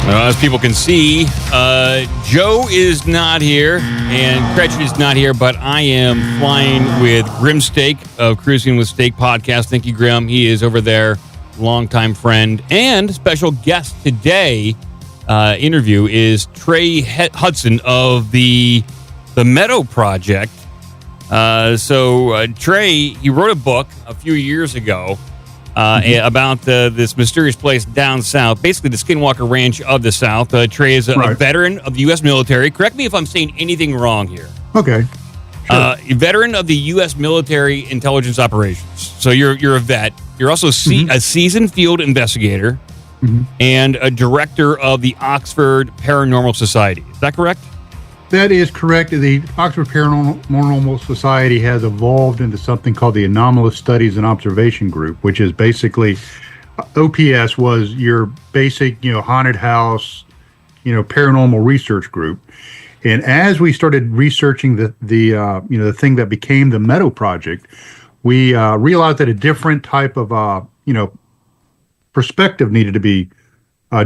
As people can see, Joe is not here and Gretchen is not here, but I am flying with Grim Steak of Cruising with Steak podcast. Thank you, Grim. He is over there, longtime friend and special guest today. Interview is Trey Hudson of the Meadow Project. So Trey, he wrote a book a few years ago about this mysterious place down south, basically the Skinwalker Ranch of the South. Trey is a veteran of the U.S. military. Correct me if I'm saying anything wrong here. Okay. Sure. A veteran of the U.S. military intelligence operations. So you're a vet. You're also a seasoned field investigator and a director of the Oxford Paranormal Society. Is that correct? That is correct. The Oxford Paranormal Society has evolved into something called the Anomalous Studies and Observation Group, which is basically OPS was your basic, haunted house, paranormal research group. And as we started researching the thing that became the Meadow Project, we realized that a different type of perspective needed to be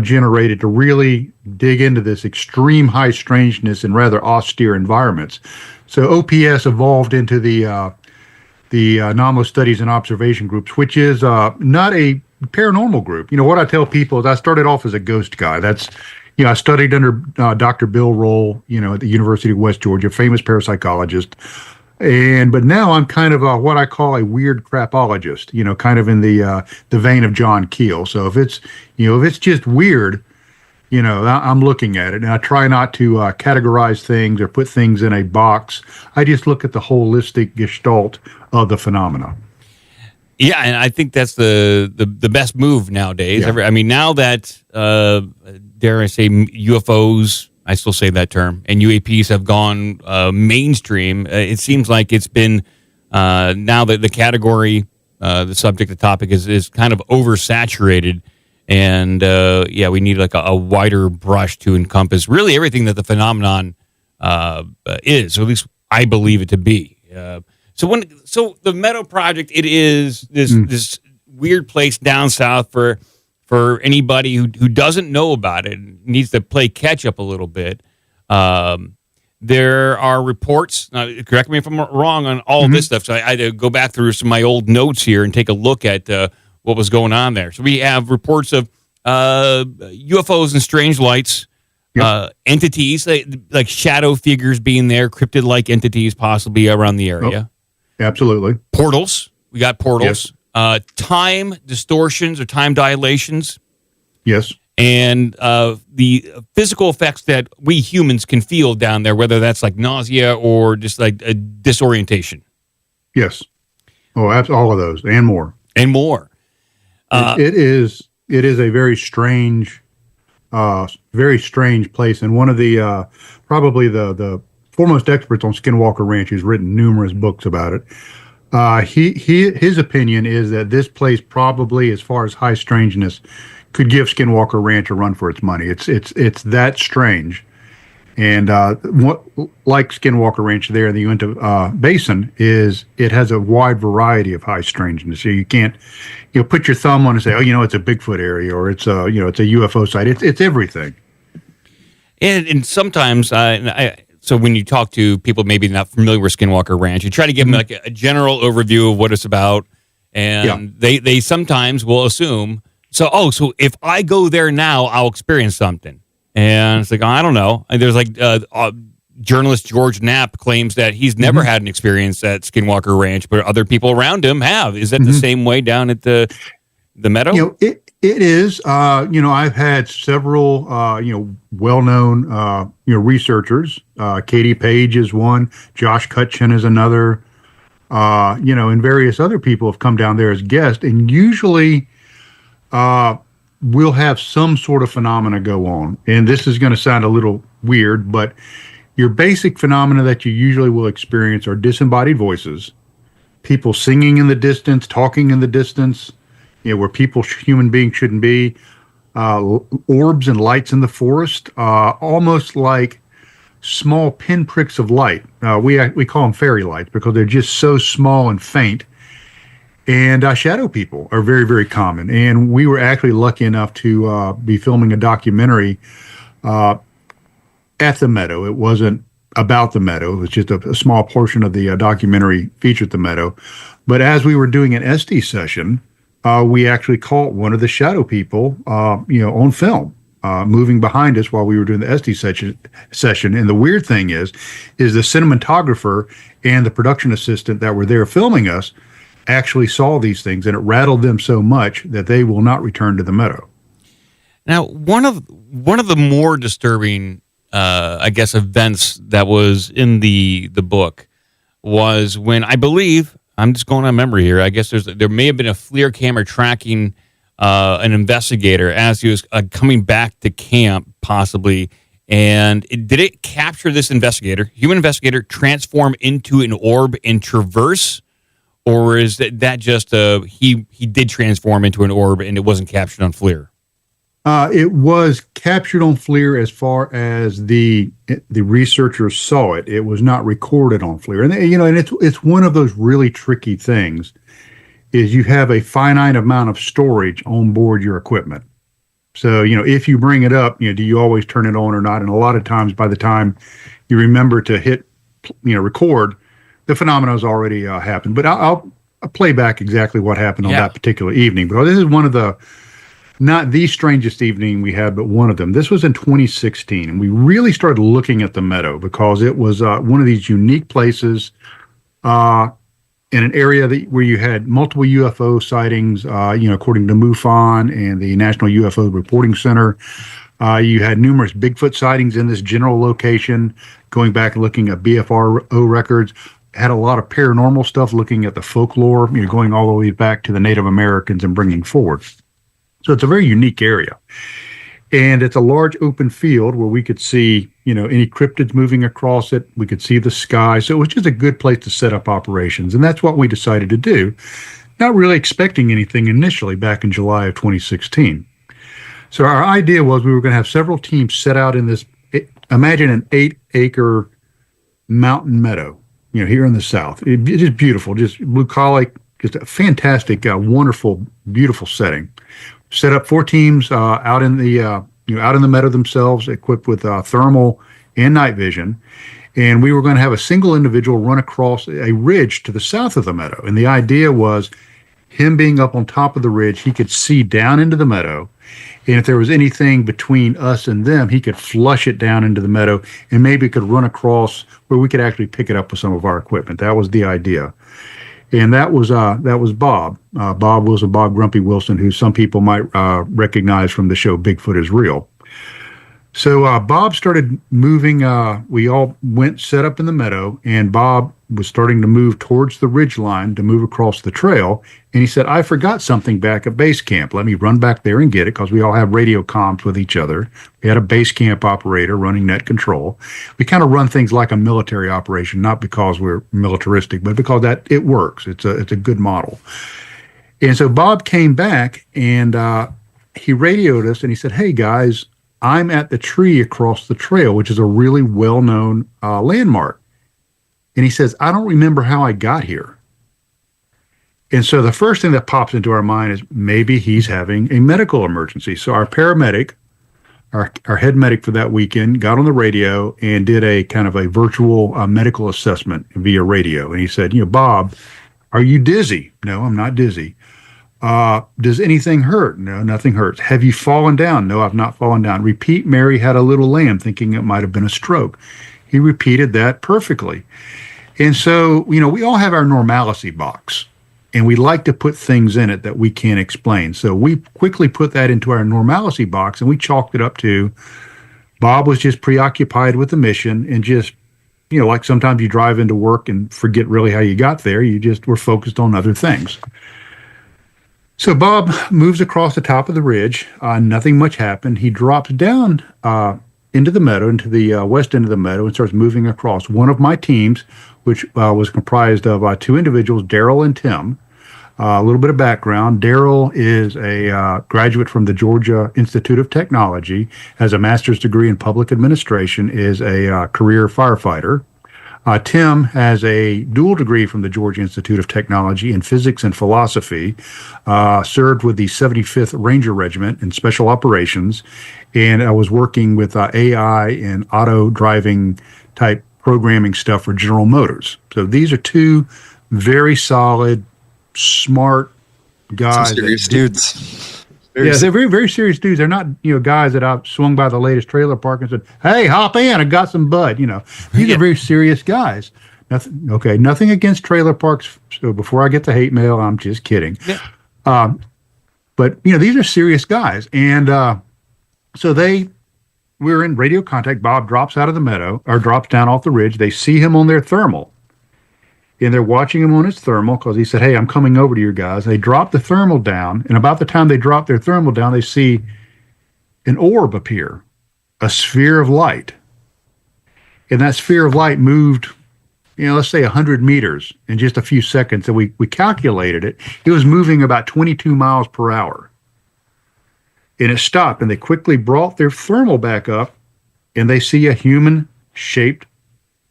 generated to really dig into this extreme high strangeness in rather austere environments. So OPS evolved into the Anomalous Studies and Observation Groups, which is not a paranormal group. What I tell people is I started off as a ghost guy. That's, I studied under Dr. Bill Roll, at the University of West Georgia, famous parapsychologist. But now I'm kind of what I call a weird crapologist, kind of in the vein of John Keel. So if it's just weird, I'm looking at it, and I try not to categorize things or put things in a box. I just look at the holistic gestalt of the phenomena. Yeah, and I think that's the best move nowadays. Yeah. I mean, now that dare I say UFOs. I still say that term, and UAPs have gone mainstream. It seems like it's been now that the category, the subject, the topic is kind of oversaturated, and we need like a wider brush to encompass really everything that the phenomenon is, or at least I believe it to be. So the Meadow Project, it is this weird place down south for anybody who doesn't know about it, needs to play catch up a little bit. There are reports, correct me if I'm wrong on all this stuff, so I had to go back through some of my old notes here and take a look at what was going on there. So we have reports of UFOs and strange lights, entities, like shadow figures being there, cryptid-like entities possibly around the area. Oh, absolutely. Portals. We got portals. Yes. Time distortions or time dilations. Yes. And the physical effects that we humans can feel down there, whether that's like nausea or just like a disorientation. Yes. Oh, all of those and more. And more. It is a very strange place. And one of the probably the foremost experts on Skinwalker Ranch who's written numerous books about it. His opinion is that this place probably, as far as high strangeness, could give Skinwalker Ranch a run for its money. It's that strange, and what like Skinwalker Ranch there in the Uinta Basin is it has a wide variety of high strangeness. So you can't put your thumb on and say, it's a Bigfoot area or it's a it's a UFO site. It's everything. And sometimes So when you talk to people maybe not familiar with Skinwalker Ranch, you try to give them like a general overview of what it's about, and they sometimes will assume, so if I go there now, I'll experience something. And it's like, I don't know. And there's like journalist George Knapp claims that he's never had an experience at Skinwalker Ranch, but other people around him have. Is that the same way down at the Meadow? It is. I've had several, well-known, researchers. Katie Page is one. Josh Cutchin is another. And various other people have come down there as guests. And usually we'll have some sort of phenomena go on. And this is going to sound a little weird, but your basic phenomena that you usually will experience are disembodied voices, people singing in the distance, talking in the distance, where human beings shouldn't be, orbs and lights in the forest, almost like small pinpricks of light. We call them fairy lights because they're just so small and faint. And shadow people are very, very common. And we were actually lucky enough to be filming a documentary at the Meadow. It wasn't about the Meadow. It was just a small portion of the documentary featured the Meadow. But as we were doing an SD session, we actually caught one of the shadow people, on film, moving behind us while we were doing the SD session. And the weird thing is the cinematographer and the production assistant that were there filming us actually saw these things, and it rattled them so much that they will not return to the Meadow. Now, one of the more disturbing, events that was in the book was when, I believe, I'm just going on memory here, I guess there may have been a FLIR camera tracking an investigator as he was coming back to camp, possibly. And did it capture this human investigator, transform into an orb and traverse? Or is that just he did transform into an orb and it wasn't captured on FLIR? It was captured on FLIR as far as the researchers saw it. It was not recorded on FLIR. And it's one of those really tricky things is you have a finite amount of storage on board your equipment. So, if you bring it up, do you always turn it on or not? And a lot of times by the time you remember to hit, record, the phenomena has already happened. But I'll play back exactly what happened on that particular evening. But this is one of not the strangest evening we had, but one of them. This was in 2016, and we really started looking at the Meadow because it was one of these unique places in an area where you had multiple UFO sightings, according to MUFON and the National UFO Reporting Center. You had numerous Bigfoot sightings in this general location, going back and looking at BFRO records. Had a lot of paranormal stuff, looking at the folklore, going all the way back to the Native Americans and bringing forward. So it's a very unique area. And it's a large open field where we could see, any cryptids moving across it. We could see the sky. So it was just a good place to set up operations. And that's what we decided to do, not really expecting anything initially back in July of 2016. So our idea was we were going to have several teams set out in this, imagine an 8-acre mountain meadow, here in the South. It's just beautiful, just bucolic, just a fantastic, wonderful, beautiful setting. Set up 4 teams out in the Meadow themselves, equipped with thermal and night vision, and we were going to have a single individual run across a ridge to the south of the Meadow. And the idea was, him being up on top of the ridge, he could see down into the Meadow, and if there was anything between us and them, he could flush it down into the Meadow, and maybe could run across where we could actually pick it up with some of our equipment. That was the idea. And that was Bob. Bob Wilson, Bob Grumpy Wilson, who some people might recognize from the show Bigfoot is Real. So Bob started moving. We all went set up in the Meadow, and Bob was starting to move towards the ridge line to move across the trail. And he said, I forgot something back at base camp. Let me run back there and get it, because we all have radio comms with each other. We had a base camp operator running net control. We kind of run things like a military operation, not because we're militaristic, but because that it works. It's a good model. And so Bob came back, and he radioed us, and he said, hey, guys, I'm at the tree across the trail, which is a really well-known landmark. And he says, I don't remember how I got here. And so the first thing that pops into our mind is maybe he's having a medical emergency. So our paramedic, our head medic for that weekend, got on the radio and did a kind of a virtual medical assessment via radio. And he said, Bob, are you dizzy? No, I'm not dizzy. Does anything hurt? No, nothing hurts. Have you fallen down? No, I've not fallen down. Repeat, Mary had a little lamb, thinking it might have been a stroke. He repeated that perfectly. And so, we all have our normalcy box, and we like to put things in it that we can't explain. So we quickly put that into our normalcy box, and we chalked it up to Bob was just preoccupied with the mission, and just, like sometimes you drive into work and forget really how you got there. You just were focused on other things. So Bob moves across the top of the ridge. Nothing much happened. He drops down into the Meadow, into the west end of the Meadow, and starts moving across. One of my teams, which was comprised of 2 individuals, Daryl and Tim. A little bit of background. Daryl is a graduate from the Georgia Institute of Technology, has a master's degree in public administration, is a career firefighter. Tim has a dual degree from the Georgia Institute of Technology in physics and philosophy, served with the 75th Ranger Regiment in Special Operations, and I was working with AI and auto driving type programming stuff for General Motors. So these are two very solid, smart guys. Some serious dudes. They're very, very serious dudes. They're not, guys that I swung by the latest trailer park and said, "Hey, hop in, I got some bud." These are very serious guys. Nothing against trailer parks. So before I get the hate mail, I'm just kidding. Yeah. But these are serious guys, and so we're in radio contact. Bob drops out of the meadow or drops down off the ridge. They see him on their thermal. And they're watching him on his thermal because he said, "Hey, I'm coming over to you guys." They drop the thermal down, and about the time they drop their thermal down, they see an orb appear, a sphere of light. And that sphere of light moved, let's say 100 meters in just a few seconds. And we calculated it. It was moving about 22 miles per hour. And it stopped, and they quickly brought their thermal back up, and they see a human-shaped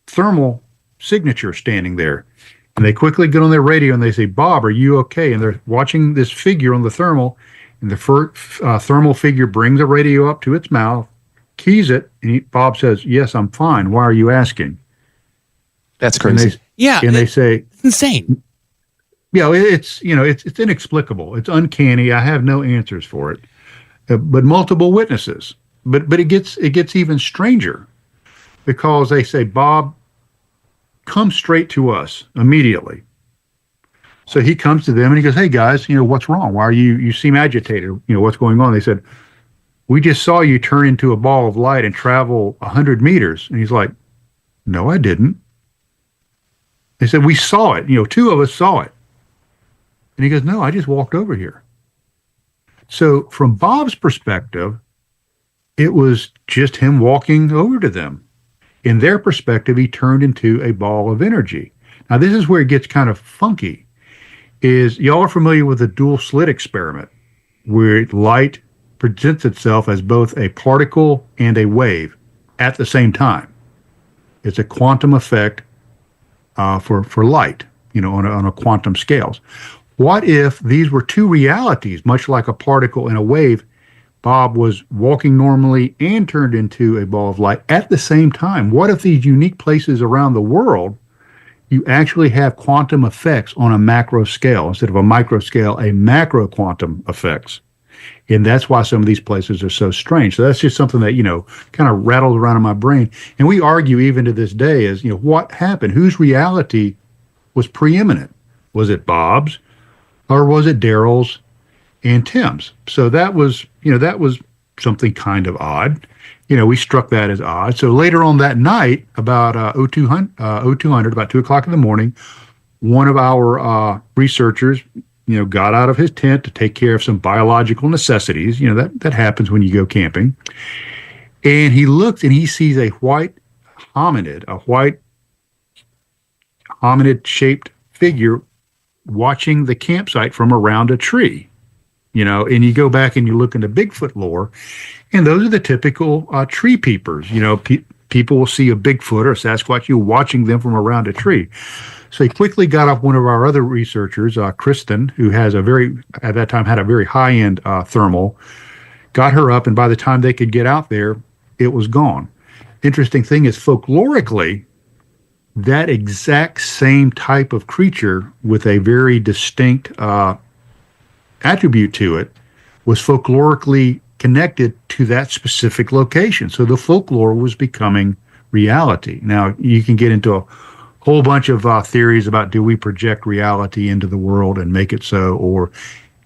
thermal signature standing there. And they quickly get on their radio and they say, "Bob, are you okay?" And they're watching this figure on the thermal, and the thermal figure brings the radio up to its mouth, keys it, and Bob says, "Yes, I'm fine. Why are you asking?" That's crazy. They say, "It's insane." Yeah, it's inexplicable. It's uncanny. I have no answers for it. But multiple witnesses. But it gets even stranger because they say, "Bob, come straight to us immediately." So he comes to them and he goes, "Hey guys, what's wrong? Why are you seem agitated? What's going on?" They said, "We just saw you turn into a ball of light and travel 100 meters. And he's like, "No, I didn't." They said, "We saw it. Two of us saw it." And he goes, "No, I just walked over here." So from Bob's perspective, it was just him walking over to them. In their perspective, he turned into a ball of energy. Now, this is where it gets kind of funky. Y'all are familiar with the dual slit experiment, where light presents itself as both a particle and a wave at the same time. It's a quantum effect for light, on a quantum scales. What if these were two realities, much like a particle and a wave? Bob was walking normally and turned into a ball of light at the same time. What if these unique places around the world, you actually have quantum effects on a macro scale instead of a micro scale, a macro quantum effects? And that's why some of these places are so strange. So that's just something that, kind of rattles around in my brain. And we argue even to this day is, what happened? Whose reality was preeminent? Was it Bob's or was it Daryl's and Tim's? So that was something kind of odd. We struck that as odd. So later on that night, about 0200, about 2 o'clock in the morning, one of our researchers, got out of his tent to take care of some biological necessities. That happens when you go camping. And he looks and he sees a white hominid-shaped figure watching the campsite from around a tree. And you go back and you look into Bigfoot lore, and those are the typical tree peepers. People will see a Bigfoot or a Sasquatch, watching them from around a tree. So he quickly got up one of our other researchers, Kristen, who at that time had a very high-end thermal, got her up, and by the time they could get out there, it was gone. Interesting thing is, folklorically, that exact same type of creature with a very distinct attribute to it was folklorically connected to that specific location. So the folklore was becoming reality. Now, you can get into a whole bunch of theories about, do we project reality into the world and make it so, or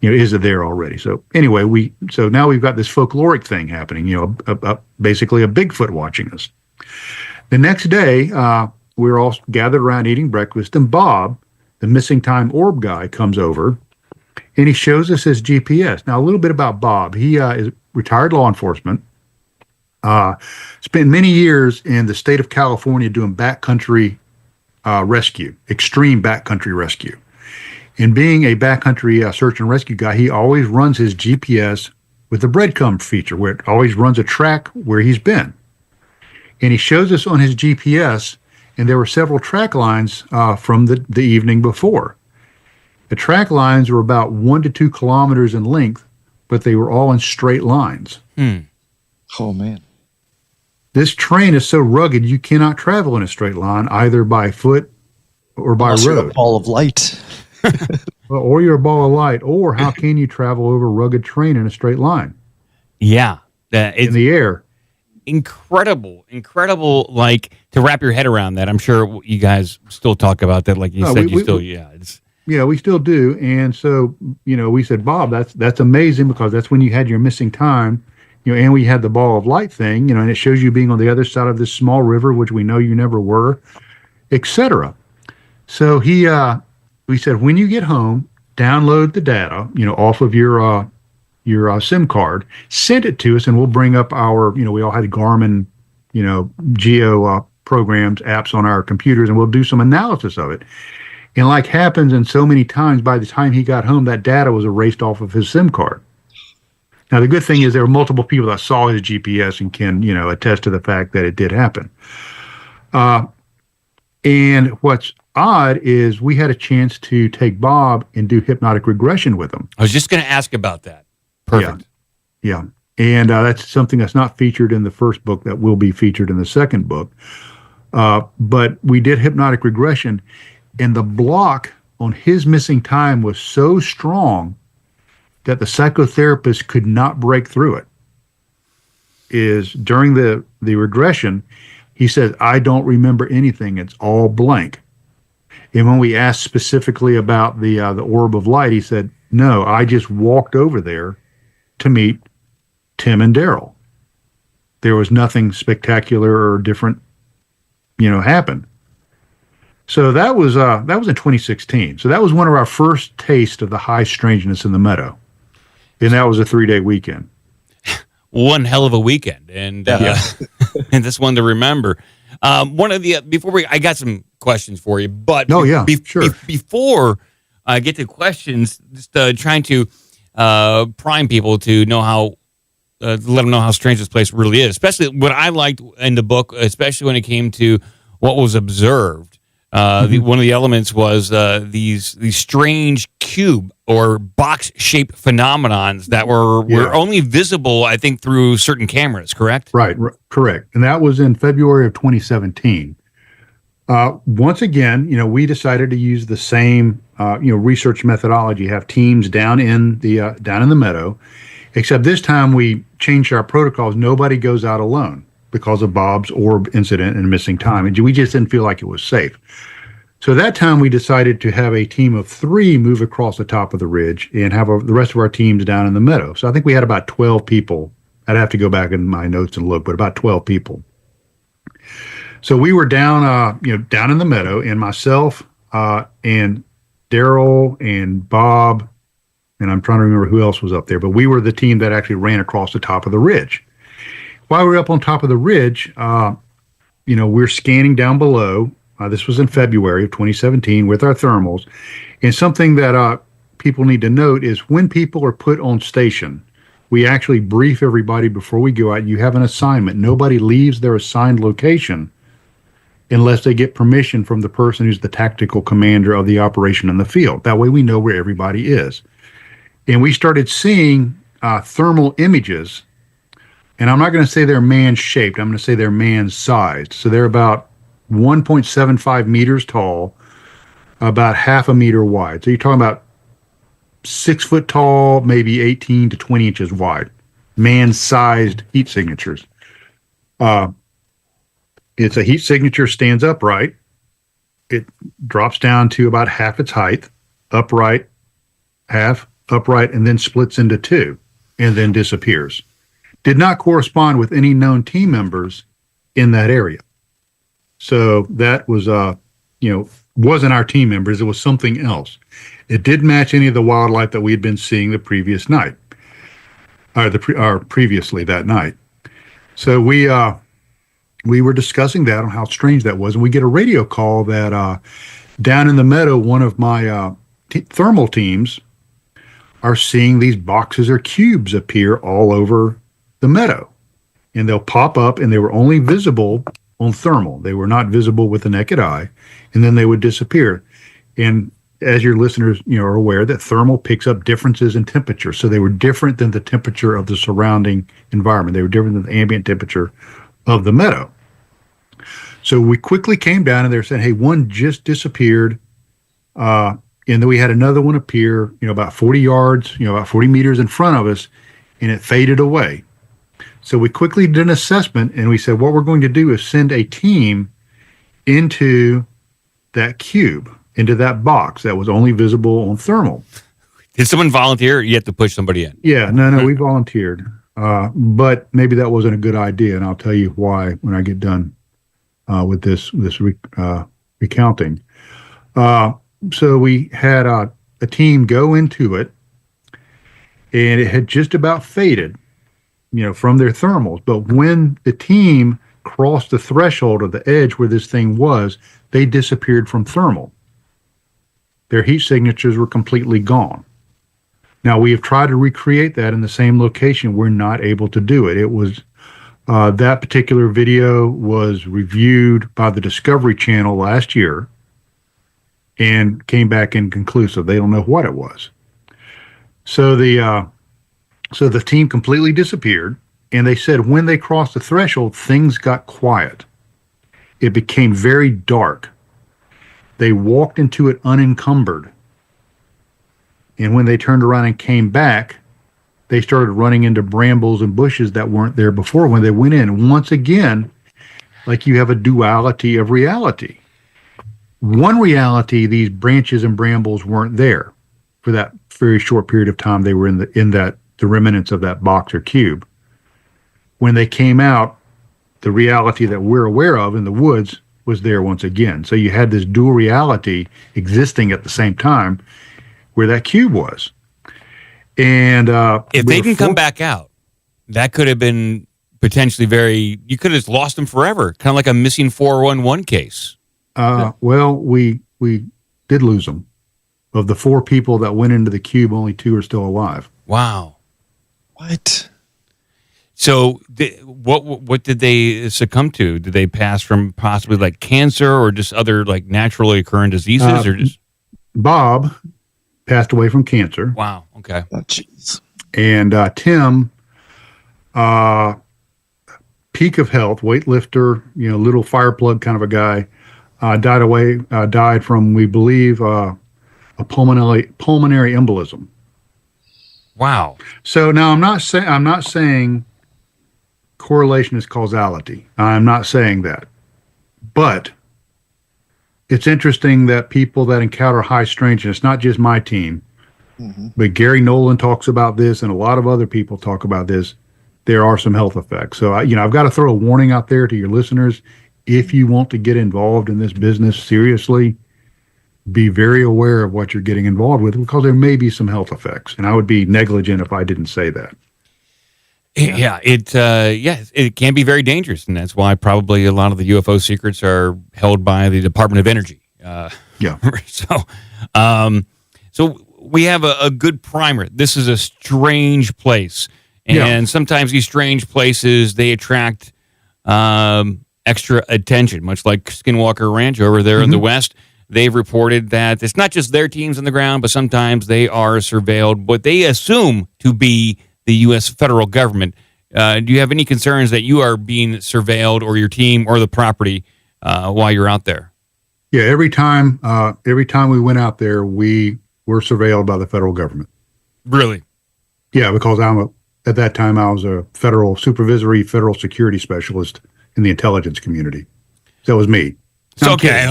is it there already? So anyway, so now we've got this folkloric thing happening, basically a Bigfoot watching us. The next day, we're all gathered around eating breakfast, and Bob, the missing time orb guy, comes over, and he shows us his GPS. Now, a little bit about Bob. He is retired law enforcement, spent many years in the state of California doing backcountry rescue, extreme backcountry rescue. And being a backcountry search and rescue guy, he always runs his GPS with the breadcrumb feature, where it always runs a track where he's been. And he shows us on his GPS and there were several track lines from the evening before. The track lines were about 1 to 2 kilometers in length, but they were all in straight lines. Oh, man. This terrain is so rugged you cannot travel in a straight line, either by foot or by Unless road. you're a ball of light. Or you're a ball of light, or how can you travel over rugged terrain in a straight line? Yeah. In the air. Incredible, like, to wrap your head around that. I'm sure you guys still talk about that, like you said. Yeah, we still do. And so, we said, Bob, that's amazing, because that's when you had your missing time, and we had the ball of light thing, and it shows you being on the other side of this small river, which we know you never were, etc. So we said, when you get home, download the data, off of your SIM card, send it to us, and we'll bring up our, we all had Garmin, geo programs, apps on our computers, and we'll do some analysis of it. And like happens in so many times, by the time he got home, that data was erased off of his SIM card. Now, the good thing is there were multiple people that saw his GPS and can, attest to the fact that it did happen. And what's odd is we had a chance to take Bob and do hypnotic regression with him. I was just going to ask about that. Perfect. Yeah. And that's something that's not featured in the first book that will be featured in the second book. But we did hypnotic regression, and the block on his missing time was so strong that the psychotherapist could not break through it. Is during the regression, he says, I don't remember anything. It's all blank. And when we asked specifically about the orb of light, he said, no, I just walked over there to meet Tim and Daryl. There was nothing spectacular or different, happen. So that was in 2016. So that was one of our first taste of the high strangeness in the Meadow. And that was a 3-day weekend. One hell of a weekend, and and this one to remember. I got some questions for you, but sure. Before I get to questions, just trying to prime people to know how, let them know how strange this place really is. Especially what I liked in the book, especially when it came to what was observed. One of the elements was these strange cube or box-shaped phenomenons that were only visible, I think, through certain cameras, correct? Right, correct. And that was in February of 2017. Once again, we decided to use the same, research methodology, have teams down in the Meadow, except this time we changed our protocols. Nobody goes out alone because of Bob's orb incident and missing time. And we just didn't feel like it was safe. So that time we decided to have a team of 3 move across the top of the ridge and have the rest of our teams down in the Meadow. So I think we had about 12 people. I'd have to go back in my notes and look, but about 12 people. So we were down, down in the Meadow, and myself and Daryl and Bob, and I'm trying to remember who else was up there, but we were the team that actually ran across the top of the ridge. While we were up on top of the ridge, we're scanning down below. This was in February of 2017 with our thermals. And something that people need to note is when people are put on station, we actually brief everybody before we go out. You have an assignment. Nobody leaves their assigned location unless they get permission from the person who's the tactical commander of the operation in the field. That way we know where everybody is. And we started seeing thermal images. And I'm not going to say they're man-shaped. I'm going to say they're man-sized. So they're about 1.75 meters tall, about half a meter wide. So you're talking about 6 foot tall, maybe 18 to 20 inches wide, man-sized heat signatures. It's a heat signature, stands upright. It drops down to about half its height, upright, half, upright, and then splits into 2, and then disappears. Did not correspond with any known team members in that area. So that was, wasn't our team members. It was something else. It did match any of the wildlife that we had been seeing the previous night, or previously that night. So we were discussing that on how strange that was, and we get a radio call that down in the Meadow, one of my thermal teams are seeing these boxes or cubes appear all over the Meadow, and they'll pop up, and they were only visible on thermal. They were not visible with the naked eye, and then they would disappear. And as your listeners, are aware, that thermal picks up differences in temperature. So they were different than the temperature of the surrounding environment. They were different than the ambient temperature of the meadow. So we quickly came down and they were saying, hey, one just disappeared. And then we had another one appear, about 40 yards, about 40 meters in front of us, and it faded away. So we quickly did an assessment and we said, what we're going to do is send a team into that cube, into that box that was only visible on thermal. Did someone volunteer or you have to push somebody in? Yeah, no, we volunteered. But maybe that wasn't a good idea, and I'll tell you why when I get done with this recounting. So we had a team go into it, and it had just about faded, from their thermals. But when the team crossed the threshold of the edge where this thing was, they disappeared from thermal. Their heat signatures were completely gone. Now, we have tried to recreate that in the same location. We're not able to do it. It was that particular video was reviewed by the Discovery Channel last year and came back inconclusive. They don't know what it was. So the team completely disappeared, and they said when they crossed the threshold, things got quiet. It became very dark. They walked into it unencumbered. And when they turned around and came back, they started running into brambles and bushes that weren't there before when they went in. Once again, like you have a duality of reality. One reality, these branches and brambles weren't there for that very short period of time they were in the remnants of that box or cube. When they came out, the reality that we're aware of in the woods was there once again. So you had this dual reality existing at the same time where that cube was. And if they didn't come back out, that could have been potentially you could have lost them forever, kind of like a missing 411 case. Well, we did lose them. Of the 4 people that went into the cube, only 2 are still alive. Wow. What? So what did they succumb to? Did they pass from possibly like cancer or just other like naturally occurring diseases or just Bob passed away from cancer. Wow. Okay. Oh, jeez. And Tim, peak of health, weightlifter, little fire plug kind of a guy, died from, we believe, a pulmonary embolism. Wow. So now I'm not saying correlation is causality. I'm not saying that. But it's interesting that people that encounter high strangeness, not just my team, but Gary Nolan talks about this and a lot of other people talk about this, there are some health effects. So, I've got to throw a warning out there to your listeners. If you want to get involved in this business seriously, be very aware of what you're getting involved with because there may be some health effects. And I would be negligent if I didn't say that. Yeah, it can be very dangerous, and that's why probably a lot of the UFO secrets are held by the Department of Energy. So we have a good primer. This is a strange place, and sometimes these strange places they attract extra attention, much like Skinwalker Ranch over there in the West. They've reported that it's not just their teams on the ground, but sometimes they are surveilled, what they assume to be the U.S. federal government. Do you have any concerns that you are being surveilled or your team or the property while you're out there? Yeah, every time we went out there, we were surveilled by the federal government. Really? Yeah, because at that time I was a federal security specialist in the intelligence community. So it was me. It's okay.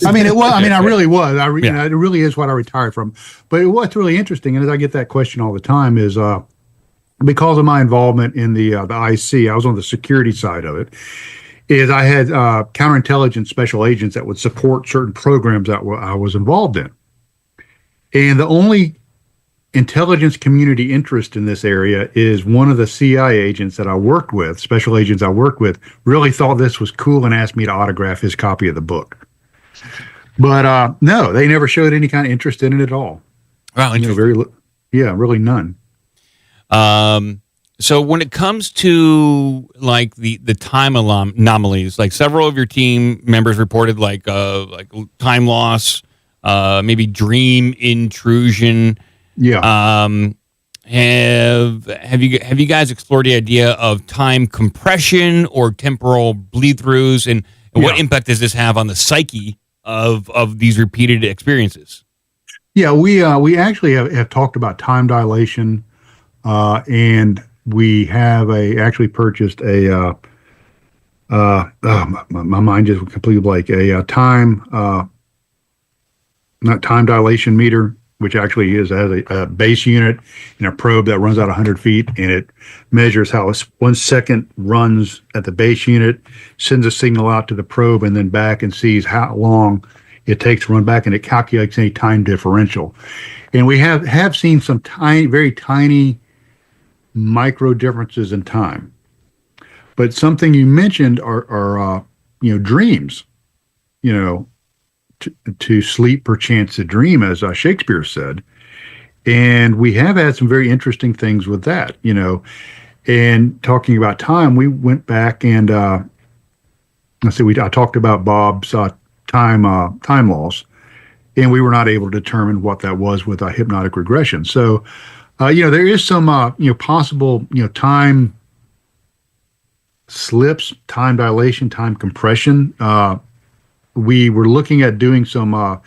I mean, it was. I really was. It really is what I retired from. But what's really interesting, and as I get that question all the time, is because of my involvement in the IC, I was on the security side of it. Is I had counterintelligence special agents that would support certain programs that I was involved in, and the only intelligence community interest in this area is one of the CIA agents that I worked with, special agents I worked with, really thought this was cool and asked me to autograph his copy of the book. But no, they never showed any kind of interest in it at all. Wow, really none. So when it comes to like the time anomalies, like several of your team members reported like time loss, maybe dream intrusion. Yeah. Have you guys explored the idea of time compression or temporal bleed-throughs, and what impact does this have on the psyche of these repeated experiences? Yeah, we actually have talked about time dilation, and we have actually purchased a my mind just completely blank, a time not time dilation meter, which actually has a base unit and a probe that runs out 100 feet, and it measures how 1 second runs at the base unit, sends a signal out to the probe, and then back, and sees how long it takes to run back, and it calculates any time differential. And we have seen some very tiny micro differences in time. But something you mentioned are dreams. To sleep perchance to dream, as Shakespeare said. And we have had some very interesting things with that, And talking about time, we went back and I talked about Bob's time loss, and we were not able to determine what that was with a hypnotic regression. So, there is some possible time slips, time dilation, time compression. We were looking at doing some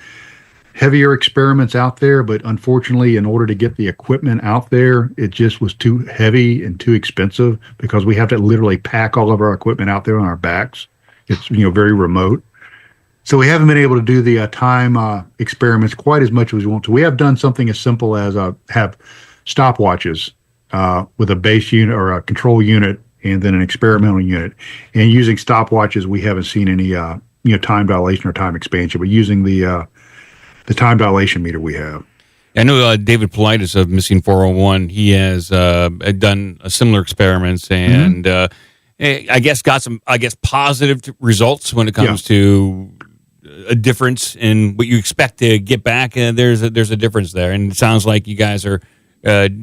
heavier experiments out there, but unfortunately, in order to get the equipment out there, it just was too heavy and too expensive, because we have to literally pack all of our equipment out there on our backs. It's very remote. So we haven't been able to do the time experiments quite as much as we want to. We have done something as simple as have stopwatches with a base unit or a control unit and then an experimental unit. And using stopwatches, we haven't seen any time dilation or time expansion, but using the time dilation meter we have. I know David Politis of Missing 401, he has done similar experiments, and I guess got some positive results when it comes to a difference in what you expect to get back. And there's a difference there, and it sounds like you guys are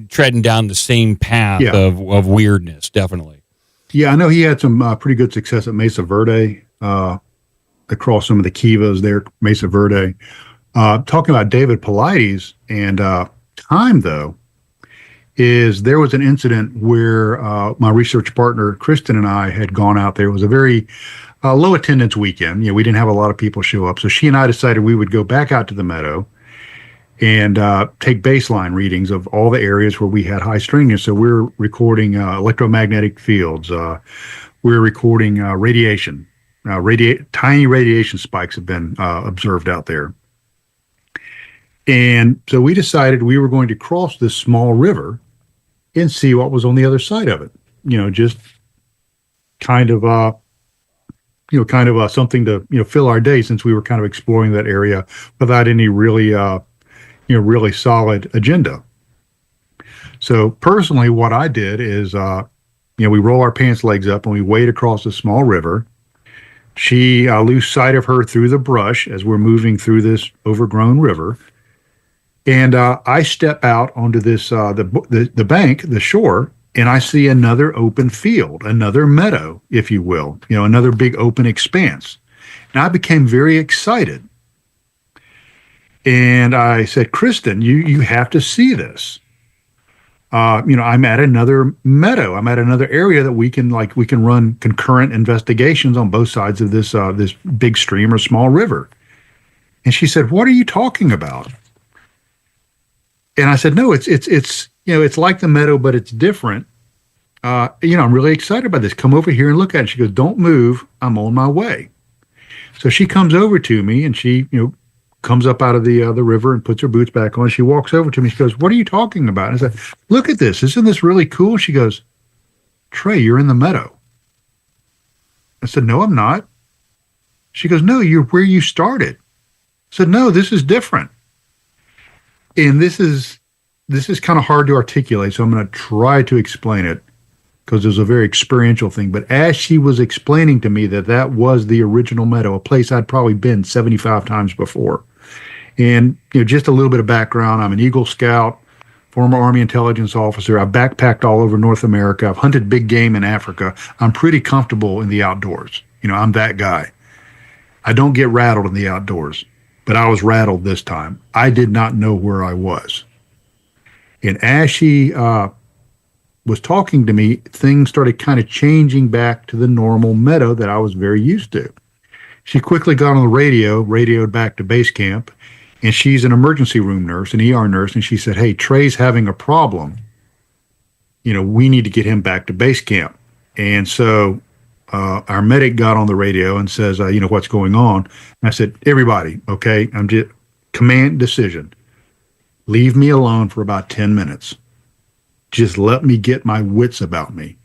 treading down the same path of weirdness, definitely. Yeah, I know he had some pretty good success at Mesa Verde, across some of the kivas there, Mesa Verde. Talking about David Politis and time, though, is there was an incident where my research partner, Kristen, and I had gone out there. It was a very low attendance weekend. We didn't have a lot of people show up. So she and I decided we would go back out to the Meadow and take baseline readings of all the areas where we had high strangeness. So we're recording electromagnetic fields. We're recording radiation. Tiny radiation spikes have been observed out there. And so we decided we were going to cross this small river and see what was on the other side of it. Just kind of something to, fill our day, since we were kind of exploring that area without any really, really solid agenda. So personally, what I did is, we roll our pants legs up and we wade across a small river. She lose sight of her through the brush as we're moving through this overgrown river. And I step out onto this the bank, the shore, and I see another open field, another meadow, if you will, another big open expanse. And I became very excited. And I said, Kristen, you have to see this. I'm at another meadow. I'm at another area that we can run concurrent investigations on both sides of this big stream or small river. And she said, "What are you talking about?" And I said, "No, it's like the Meadow, but it's different. I'm really excited about this. Come over here and look at it." She goes, "Don't move. I'm on my way." So she comes over to me, and she, comes up out of the river and puts her boots back on. She walks over to me. She goes, "What are you talking about?" And I said, "Look at this. Isn't this really cool?" She goes, "Trey, you're in the Meadow." I said, "No, I'm not." She goes, "No, you're where you started." I said, "No, this is different." And this is kind of hard to articulate, so I'm going to try to explain it, because it was a very experiential thing. But as she was explaining to me that was the original Meadow, a place I'd probably been 75 times before. And just a little bit of background: I'm an Eagle Scout. former Army intelligence officer. I backpacked all over North America. I've hunted big game in Africa. I'm pretty comfortable in the outdoors. I'm that guy. I don't get rattled in the outdoors, but I was rattled this time. I did not know where I was. And as she was talking to me, things started kind of changing back to the normal Meadow that I was very used to. She quickly got on the radio, radioed back to base camp, and she's an emergency room nurse, an ER nurse, and she said, hey, Trey's having a problem. We need to get him back to base camp. And so our medic got on the radio and says, what's going on? And I said, everybody, okay, I'm just command decision. Leave me alone for about 10 minutes. Just let me get my wits about me,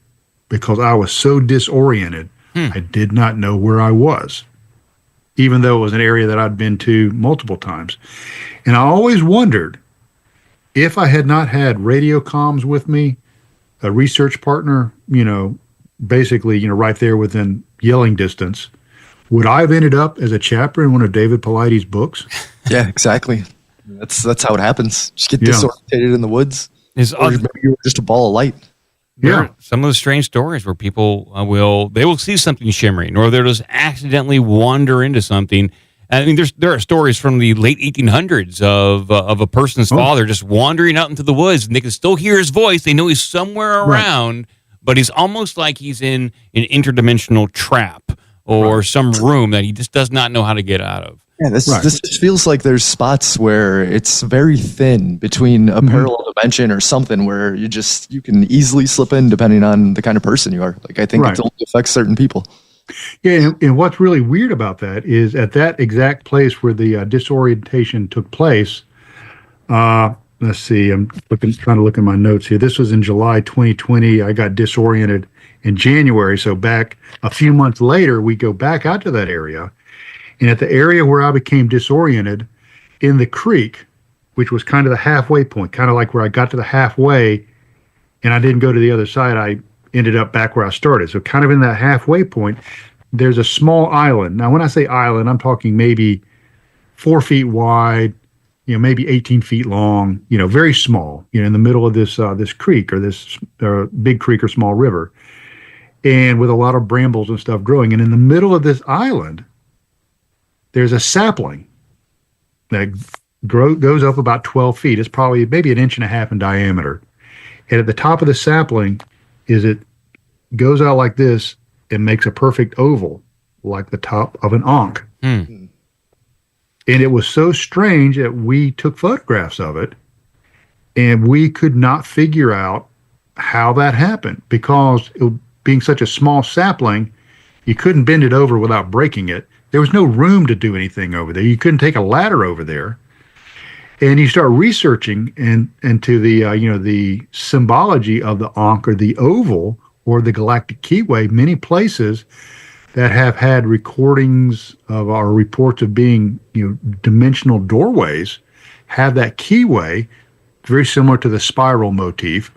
because I was so disoriented. I did not know where I was, even though it was an area that I'd been to multiple times. And I always wondered, if I had not had radio comms with me, a research partner, basically, right there within yelling distance, would I have ended up as a chapter in one of David Paulides' books? Yeah, exactly. That's how it happens. Just get disorientated in the woods. Or maybe you're just a ball of light. Yeah, some of the strange stories where people will see something shimmering, or they'll just accidentally wander into something. I mean, there are stories from the late 1800s of a person's father just wandering out into the woods, and they can still hear his voice. They know he's somewhere around, but he's almost like he's in an interdimensional trap or some room that he just does not know how to get out of. Yeah, this just feels like there's spots where it's very thin between a parallel dimension or something where you can easily slip in depending on the kind of person you are. Like, I think it only affects certain people. Yeah, and what's really weird about that is at that exact place where the disorientation took place, let's see, I'm trying to look at my notes here. This was in July 2020. I got disoriented in January. So back a few months later, we go back out to that area. And at the area where I became disoriented, in the creek, which was kind of the halfway point, kind of like where I got to the halfway and I didn't go to the other side, I ended up back where I started. So kind of in that halfway point, there's a small island. Now, when I say island, I'm talking maybe 4 feet wide, maybe 18 feet long, very small, in the middle of this creek or this big creek or small river, and with a lot of brambles and stuff growing. And in the middle of this island, there's a sapling that goes up about 12 feet. It's probably maybe an inch and a half in diameter. And at the top of the sapling it goes out like this and makes a perfect oval, like the top of an ankh. And it was so strange that we took photographs of it, and we could not figure out how that happened, because being such a small sapling, you couldn't bend it over without breaking it. There was no room to do anything over there. You couldn't take a ladder over there. And you start researching into the the symbology of the ankh or the oval or the galactic keyway. Many places that have had recordings of our reports of being dimensional doorways have that keyway, very similar to the spiral motif.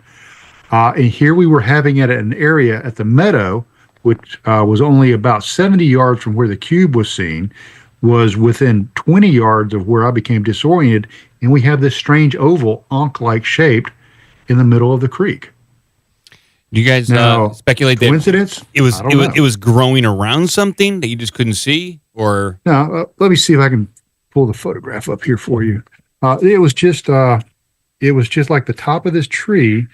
And here we were having it at an area at the Meadow, which was only about 70 yards from where the cube was seen, was within 20 yards of where I became disoriented, and we have this strange oval, ankh-like shaped, in the middle of the creek. Do you guys speculate that coincidence? It was growing around something that you just couldn't see, or no? Let me see if I can pull the photograph up here for you. It was just like the top of this tree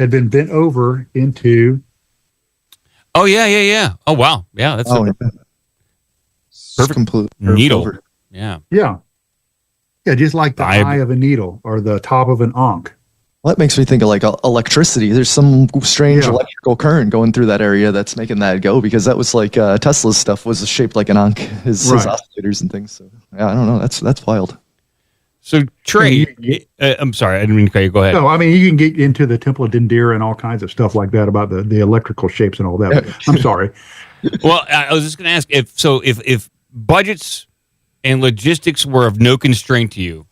had been bent over into. Oh yeah. Oh wow, yeah, that's perfect complete needle. Over. Yeah, just like the eye of a needle or the top of an ankh. Well, that makes me think of like electricity. There's some strange electrical current going through that area that's making that go, because that was like Tesla's stuff was shaped like an ankh, his oscillators and things. So yeah, I don't know. That's wild. So Trey, I'm sorry, I didn't mean to cut you. Go ahead. No, I mean you can get into the Temple of Dendera and all kinds of stuff like that about the electrical shapes and all that. But I'm sorry. Well, I was just going to ask if budgets and logistics were of no constraint to you,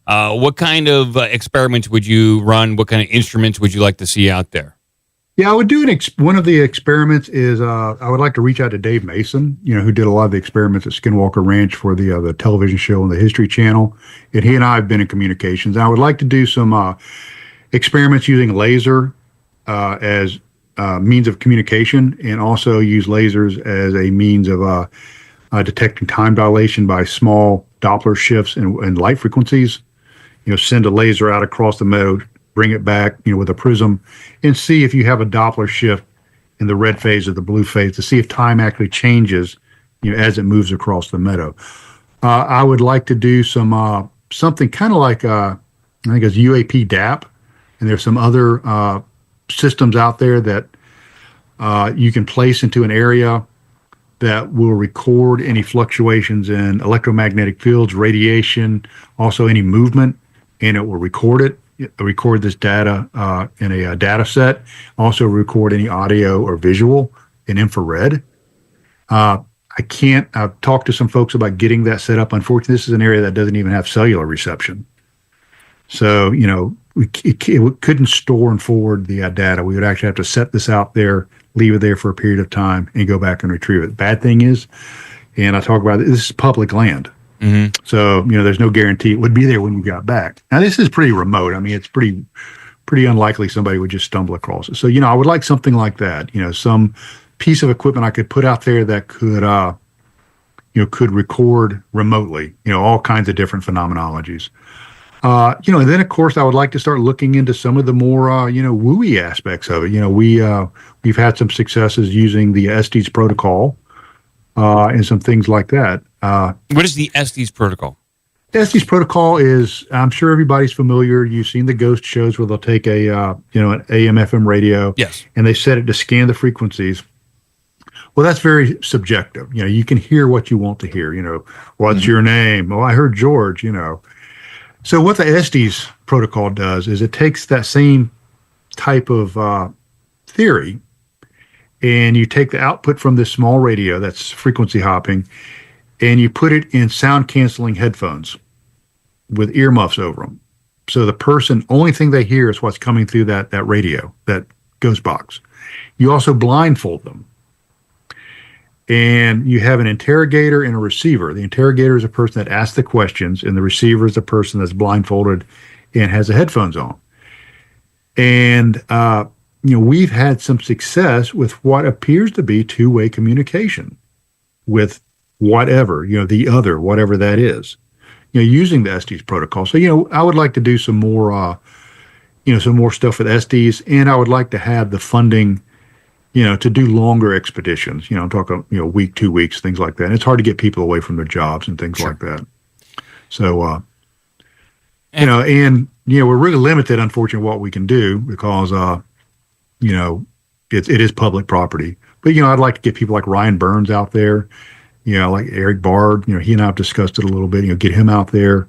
what kind of experiments would you run? What kind of instruments would you like to see out there? Yeah, I would do one of the experiments is I would like to reach out to Dave Mason, who did a lot of the experiments at Skinwalker Ranch for the television show on the History Channel, and he and I have been in communications. And I would like to do some experiments using laser as means of communication, and also use lasers as a means of detecting time dilation by small Doppler shifts and light frequencies. Send a laser out across the meadow, bring it back, with a prism, and see if you have a Doppler shift in the red phase or the blue phase to see if time actually changes, as it moves across the meadow. I would like to do something kind of like I think it's UAP DAP, and there's some other systems out there that you can place into an area that will record any fluctuations in electromagnetic fields, radiation, also any movement, and it will record this data in a data set, also record any audio or visual in infrared. I've talked to some folks about getting that set up. Unfortunately, this is an area that doesn't even have cellular reception. So, we couldn't store and forward the data. We would actually have to set this out there, leave it there for a period of time, and go back and retrieve it. Bad thing is, and I talk about it, this is public land. Mm-hmm. So, there's no guarantee it would be there when you got back. Now, this is pretty remote. I mean, it's pretty unlikely somebody would just stumble across it. So, I would like something like that, some piece of equipment I could put out there that could, could record remotely, all kinds of different phenomenologies. And then, of course, I would like to start looking into some of the more, wooey aspects of it. We've had some successes using the Estes protocol and some things like that. What is the Estes protocol? Estes protocol is, I'm sure everybody's familiar. You've seen the ghost shows where they'll take an AM/FM radio, yes, and they set it to scan the frequencies. Well, that's very subjective. You can hear what you want to hear. What's your name? Oh, I heard George. So what the Estes protocol does is it takes that same type of theory, and you take the output from this small radio that's frequency hopping, and you put it in sound canceling headphones with earmuffs over them. So the only thing they hear is what's coming through that radio, that ghost box. You also blindfold them. And you have an interrogator and a receiver. The interrogator is a person that asks the questions, and the receiver is a person that's blindfolded and has the headphones on. And, we've had some success with what appears to be two-way communication with whatever, the other, whatever that is, using the Estes protocol. So, I would like to do some more stuff with Estes, and I would like to have the funding to do longer expeditions, I'm talking, week, 2 weeks, things like that. And it's hard to get people away from their jobs and things like that. So, we're really limited, unfortunately, what we can do because, it is public property. But, I'd like to get people like Ryan Burns out there, like Eric Bard, he and I have discussed it a little bit, get him out there,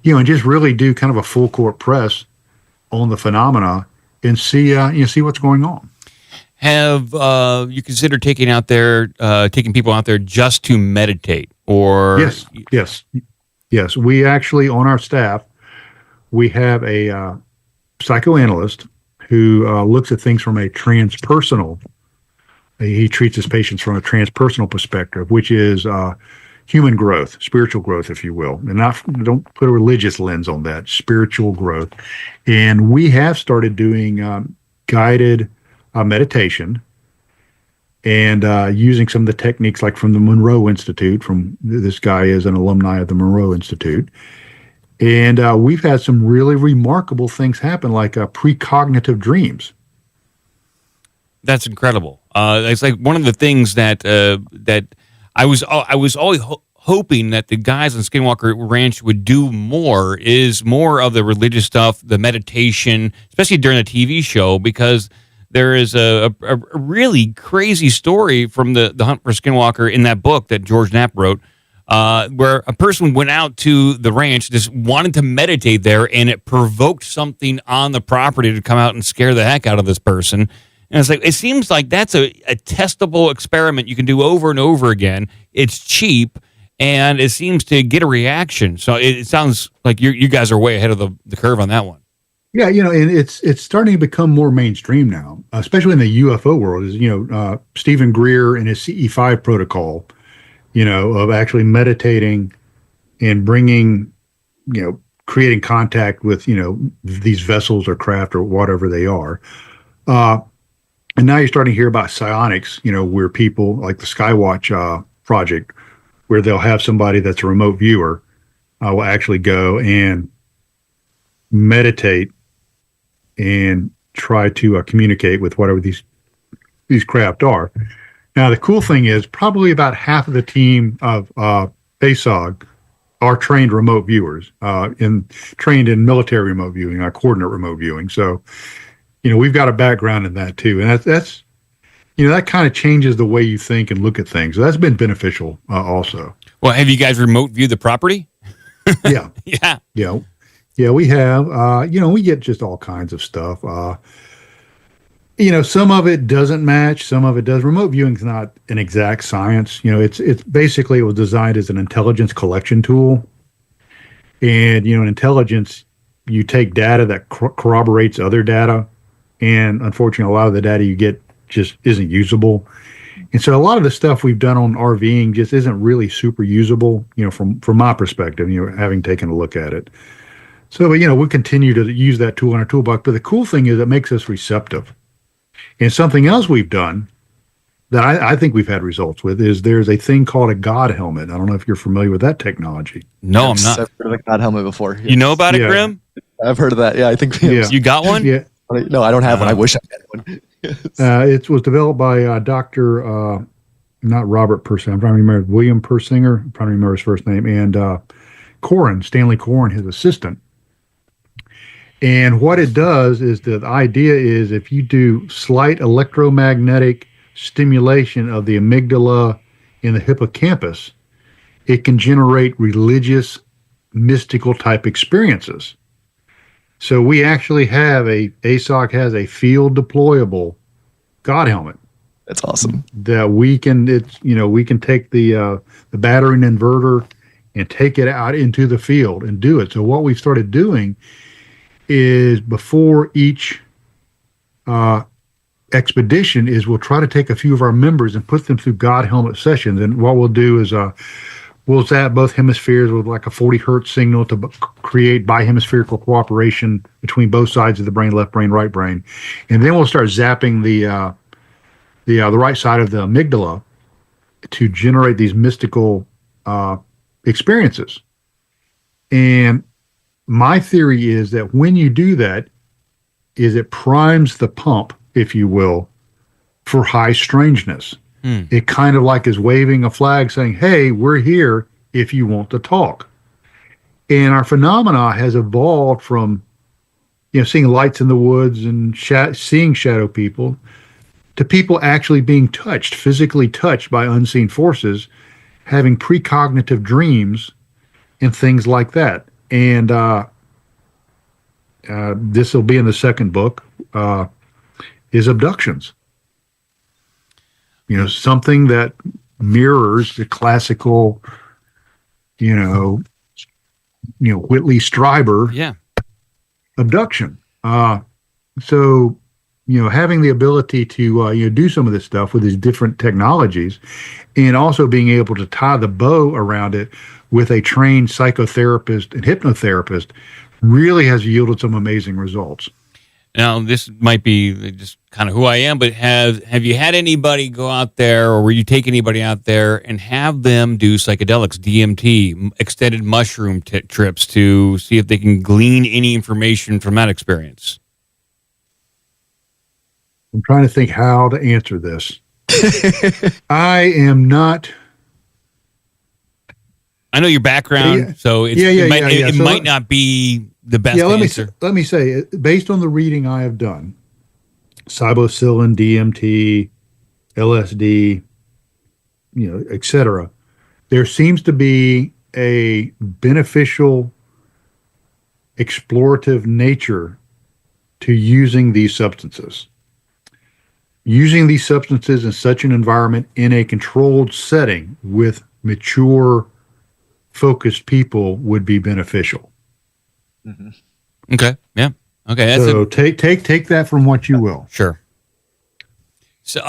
and just really do kind of a full court press on the phenomena and see what's going on. Have you considered taking people out there just to meditate? Or Yes. We actually, on our staff, we have a psychoanalyst who looks at things from a transpersonal. He treats his patients from a transpersonal perspective, which is human growth, spiritual growth, if you will, and don't put a religious lens on that. Spiritual growth, and we have started doing guided meditation and using some of the techniques like from the Monroe Institute. This guy is an alumni of the Monroe Institute, and we've had some really remarkable things happen, like precognitive dreams. That's incredible. It's like one of the things that I was always hoping that the guys on Skinwalker Ranch would do more of the religious stuff, the meditation, especially during the TV show, because there is a really crazy story from the Hunt for Skinwalker in that book that George Knapp wrote, where a person went out to the ranch, just wanted to meditate there, and it provoked something on the property to come out and scare the heck out of this person. And it's like, it seems like that's a testable experiment you can do over and over again. It's cheap, and it seems to get a reaction. So it sounds like you guys are way ahead of the curve on that one. Yeah, and it's starting to become more mainstream now, especially in the UFO world. Is Stephen Greer and his CE5 protocol, of actually meditating and bringing, creating contact with these vessels or craft or whatever they are. And now you're starting to hear about psionics, where people like the Skywatch project, where they'll have somebody that's a remote viewer will actually go and meditate and try to communicate with whatever these craft are. Now, the cool thing is probably about half of the team of ASOG are trained remote viewers, trained in military remote viewing, coordinate remote viewing. So, we've got a background in that too, and that's that kind of changes the way you think and look at things. So that's been beneficial also. Well, have you guys remote viewed the property? Yeah, yeah, we have. We get just all kinds of stuff. Some of it doesn't match, some of it does. Remote viewing is not an exact science. It's basically, it was designed as an intelligence collection tool. And, in intelligence, you take data that corroborates other data. And unfortunately, a lot of the data you get just isn't usable. And so a lot of the stuff we've done on RVing just isn't really super usable, from my perspective, having taken a look at it. So, we'll continue to use that tool in our toolbox. But the cool thing is it makes us receptive. And something else we've done that I think we've had results with is there's a thing called a God helmet. I don't know if you're familiar with that technology. No, I'm not. I've heard of a God helmet before. You know about it, Grim? I've heard of that. Yeah, I think. You got one? Yeah. No, I don't have one. I wish I had one. It was developed by Dr. Not Robert Persinger. I'm trying to remember William Persinger. I'm trying to remember his first name. And Stanley Coren, his assistant. And what it does is the idea is if you do slight electromagnetic stimulation of the amygdala in the hippocampus, it can generate religious, mystical type experiences. So we actually have ASOC has a field deployable God helmet. That's awesome. That we can take the battery and inverter and take it out into the field and do it. So what we've started doing is before each expedition is we'll try to take a few of our members and put them through God helmet sessions. And what we'll do is we'll zap both hemispheres with like a 40 hertz signal to create bihemispherical cooperation between both sides of the brain, left brain, right brain. And then we'll start zapping the right side of the amygdala to generate these mystical experiences. And my theory is that when you do that, is it primes the pump, if you will, for high strangeness. It kind of like is waving a flag saying, hey, we're here if you want to talk. And our phenomena has evolved from, seeing lights in the woods and seeing shadow people to people actually being touched, physically touched by unseen forces, having precognitive dreams and things like that. And this will be in the second book, is abductions. Something that mirrors the classical, Whitley Strieber abduction. So, having the ability to do some of this stuff with these different technologies, and also being able to tie the bow around it with a trained psychotherapist and hypnotherapist really has yielded some amazing results. Now, this might be just kind of who I am, but have you had anybody go out there, or will you take anybody out there and have them do psychedelics, DMT, extended mushroom trips to see if they can glean any information from that experience? I'm trying to think how to answer this. I am not. I know your background, so it might not be the best answer. Let me say, based on the reading I have done, psilocybin, DMT, LSD, etc., there seems to be a beneficial, explorative nature to using these substances. Using these substances in such an environment in a controlled setting with mature, focused people would be beneficial. Mm-hmm. Okay. Yeah. Okay. So take that from what you will. Sure. So,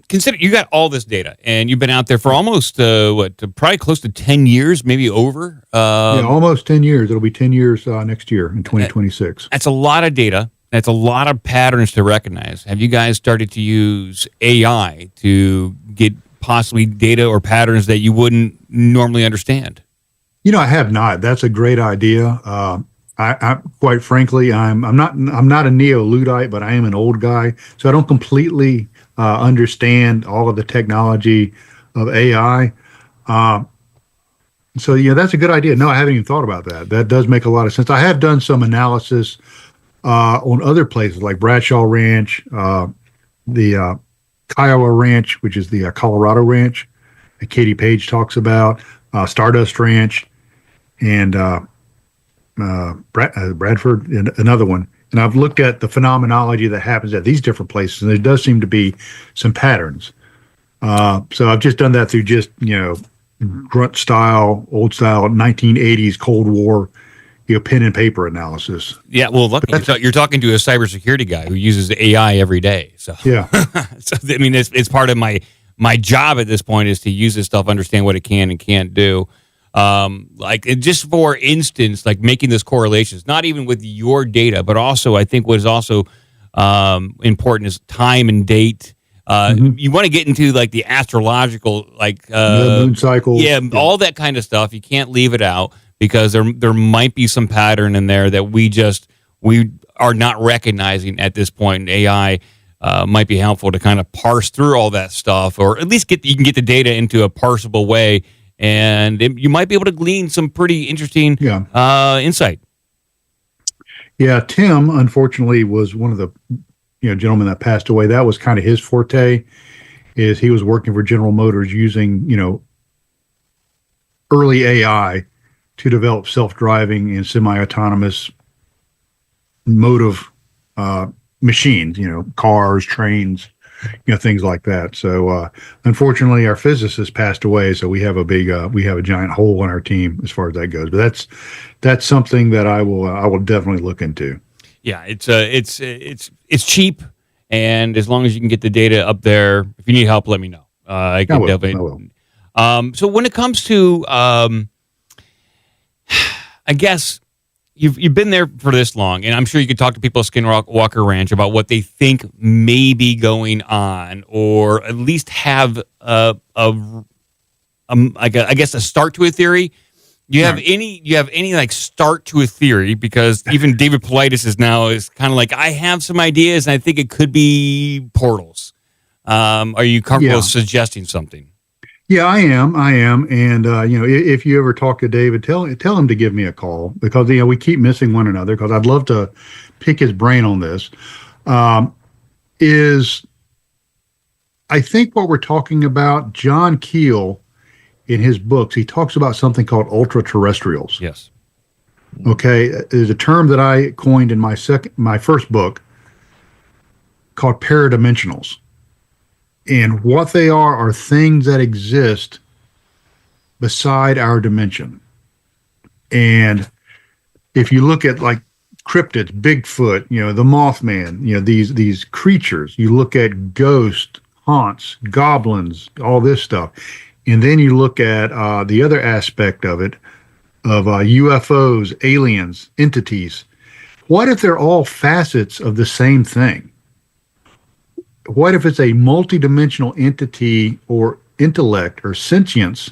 consider you got all this data, and you've been out there for almost probably close to 10 years, maybe over. Yeah, almost 10 years. It'll be 10 years next year in 2026. That's a lot of data. That's a lot of patterns to recognize. Have you guys started to use AI to get possibly data or patterns that you wouldn't normally understand? I have not. That's a great idea. I quite frankly, I'm not a neo-Luddite, but I am an old guy, so I don't completely understand all of the technology of AI. So that's a good idea. No, I haven't even thought about that. That does make a lot of sense. I have done some analysis on other places like Bradshaw Ranch, the Kiowa Ranch, which is the Colorado Ranch that Katie Page talks about, Stardust Ranch, and Bradford, and another one. And I've looked at the phenomenology that happens at these different places, and there does seem to be some patterns. So I've just done that through just, grunt style, old style, 1980s Cold War, pen and paper analysis. Yeah, well, look, you're talking to a cybersecurity guy who uses AI every day. So yeah, so I mean, it's part of my job at this point is to use this stuff, understand what it can and can't do. Just for instance, like making this correlations, not even with your data, but also I think what is also important is time and date. You want to get into like the astrological, moon cycles, all that kind of stuff. You can't leave it out because there might be some pattern in there that we are not recognizing at this point. And AI might be helpful to kind of parse through all that stuff, or at least you can get the data into a parsable way. And you might be able to glean some pretty interesting insight. Yeah, Tim, unfortunately, was one of the gentlemen that passed away. That was kind of his forte, is he was working for General Motors using, early AI to develop self-driving and semi-autonomous motive machines, cars, trains, things like that. So unfortunately, our physicist passed away, so we have a giant hole in our team as far as that goes. But that's something that I will definitely look into. Yeah, it's cheap, and as long as you can get the data up there, if you need help, let me know. I will. So when it comes to, I guess you've been there for this long, and I'm sure you could talk to people at Skinwalker Ranch about what they think may be going on, or at least have a start to a theory. You have any like start to a theory? Because even David Paulides is kind of like, I have some ideas and I think it could be portals. Are you comfortable suggesting something? Yeah, I am. And, if you ever talk to David, tell him to give me a call, because, we keep missing one another, because I'd love to pick his brain on this. I think what we're talking about, John Keel, in his books, he talks about something called ultra-terrestrials. Yes. Okay, there's a term that I coined in my first book called Paradi-dimensionals. And what they are things that exist beside our dimension. And if you look at like cryptids, Bigfoot, the Mothman, these creatures, you look at ghosts, haunts, goblins, all this stuff. And then you look at the other aspect of it, of UFOs, aliens, entities. What if they're all facets of the same thing? What if it's a multidimensional entity or intellect or sentience,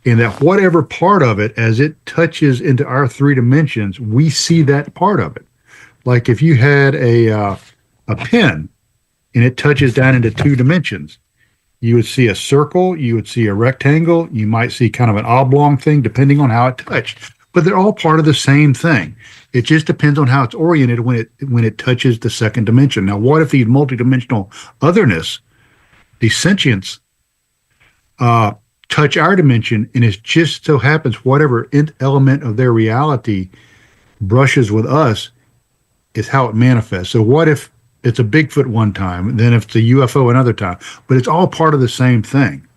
and that whatever part of it, as it touches into our three dimensions, we see that part of it? Like if you had a pen and it touches down into two dimensions, you would see a circle, you would see a rectangle, you might see kind of an oblong thing, depending on how it touched. But they're all part of the same thing. It just depends on how it's oriented when it touches the second dimension. Now, what if these multidimensional otherness, these sentience, touch our dimension, and it just so happens whatever element of their reality brushes with us is how it manifests. So what if it's a Bigfoot one time, and then if it's a UFO another time, but it's all part of the same thing?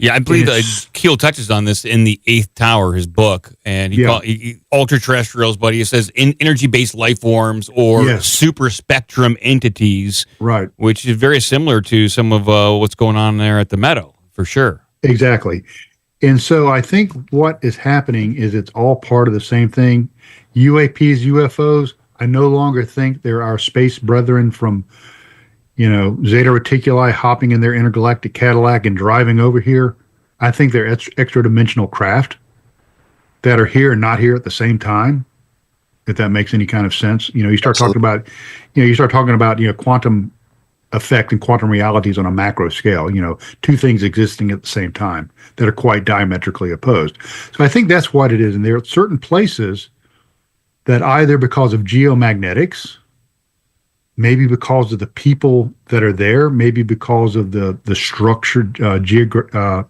Yeah, I believe Keel touches on this in The Eighth Tower, his book, and he ultra-terrestrials, but he says energy-based life forms or super spectrum entities, right? Which is very similar to some of what's going on there at the Meadow, for sure. Exactly. And so I think what is happening is it's all part of the same thing. UAPs, UFOs, I no longer think they're our space brethren from, Zeta Reticuli hopping in their intergalactic Cadillac and driving over here. I think they're extra-dimensional craft that are here and not here at the same time, if that makes any kind of sense. You start talking about, quantum effect and quantum realities on a macro scale, two things existing at the same time that are quite diametrically opposed. So I think that's what it is. And there are certain places that either because of geomagnetics, maybe because of the people that are there, maybe because of the structured geography,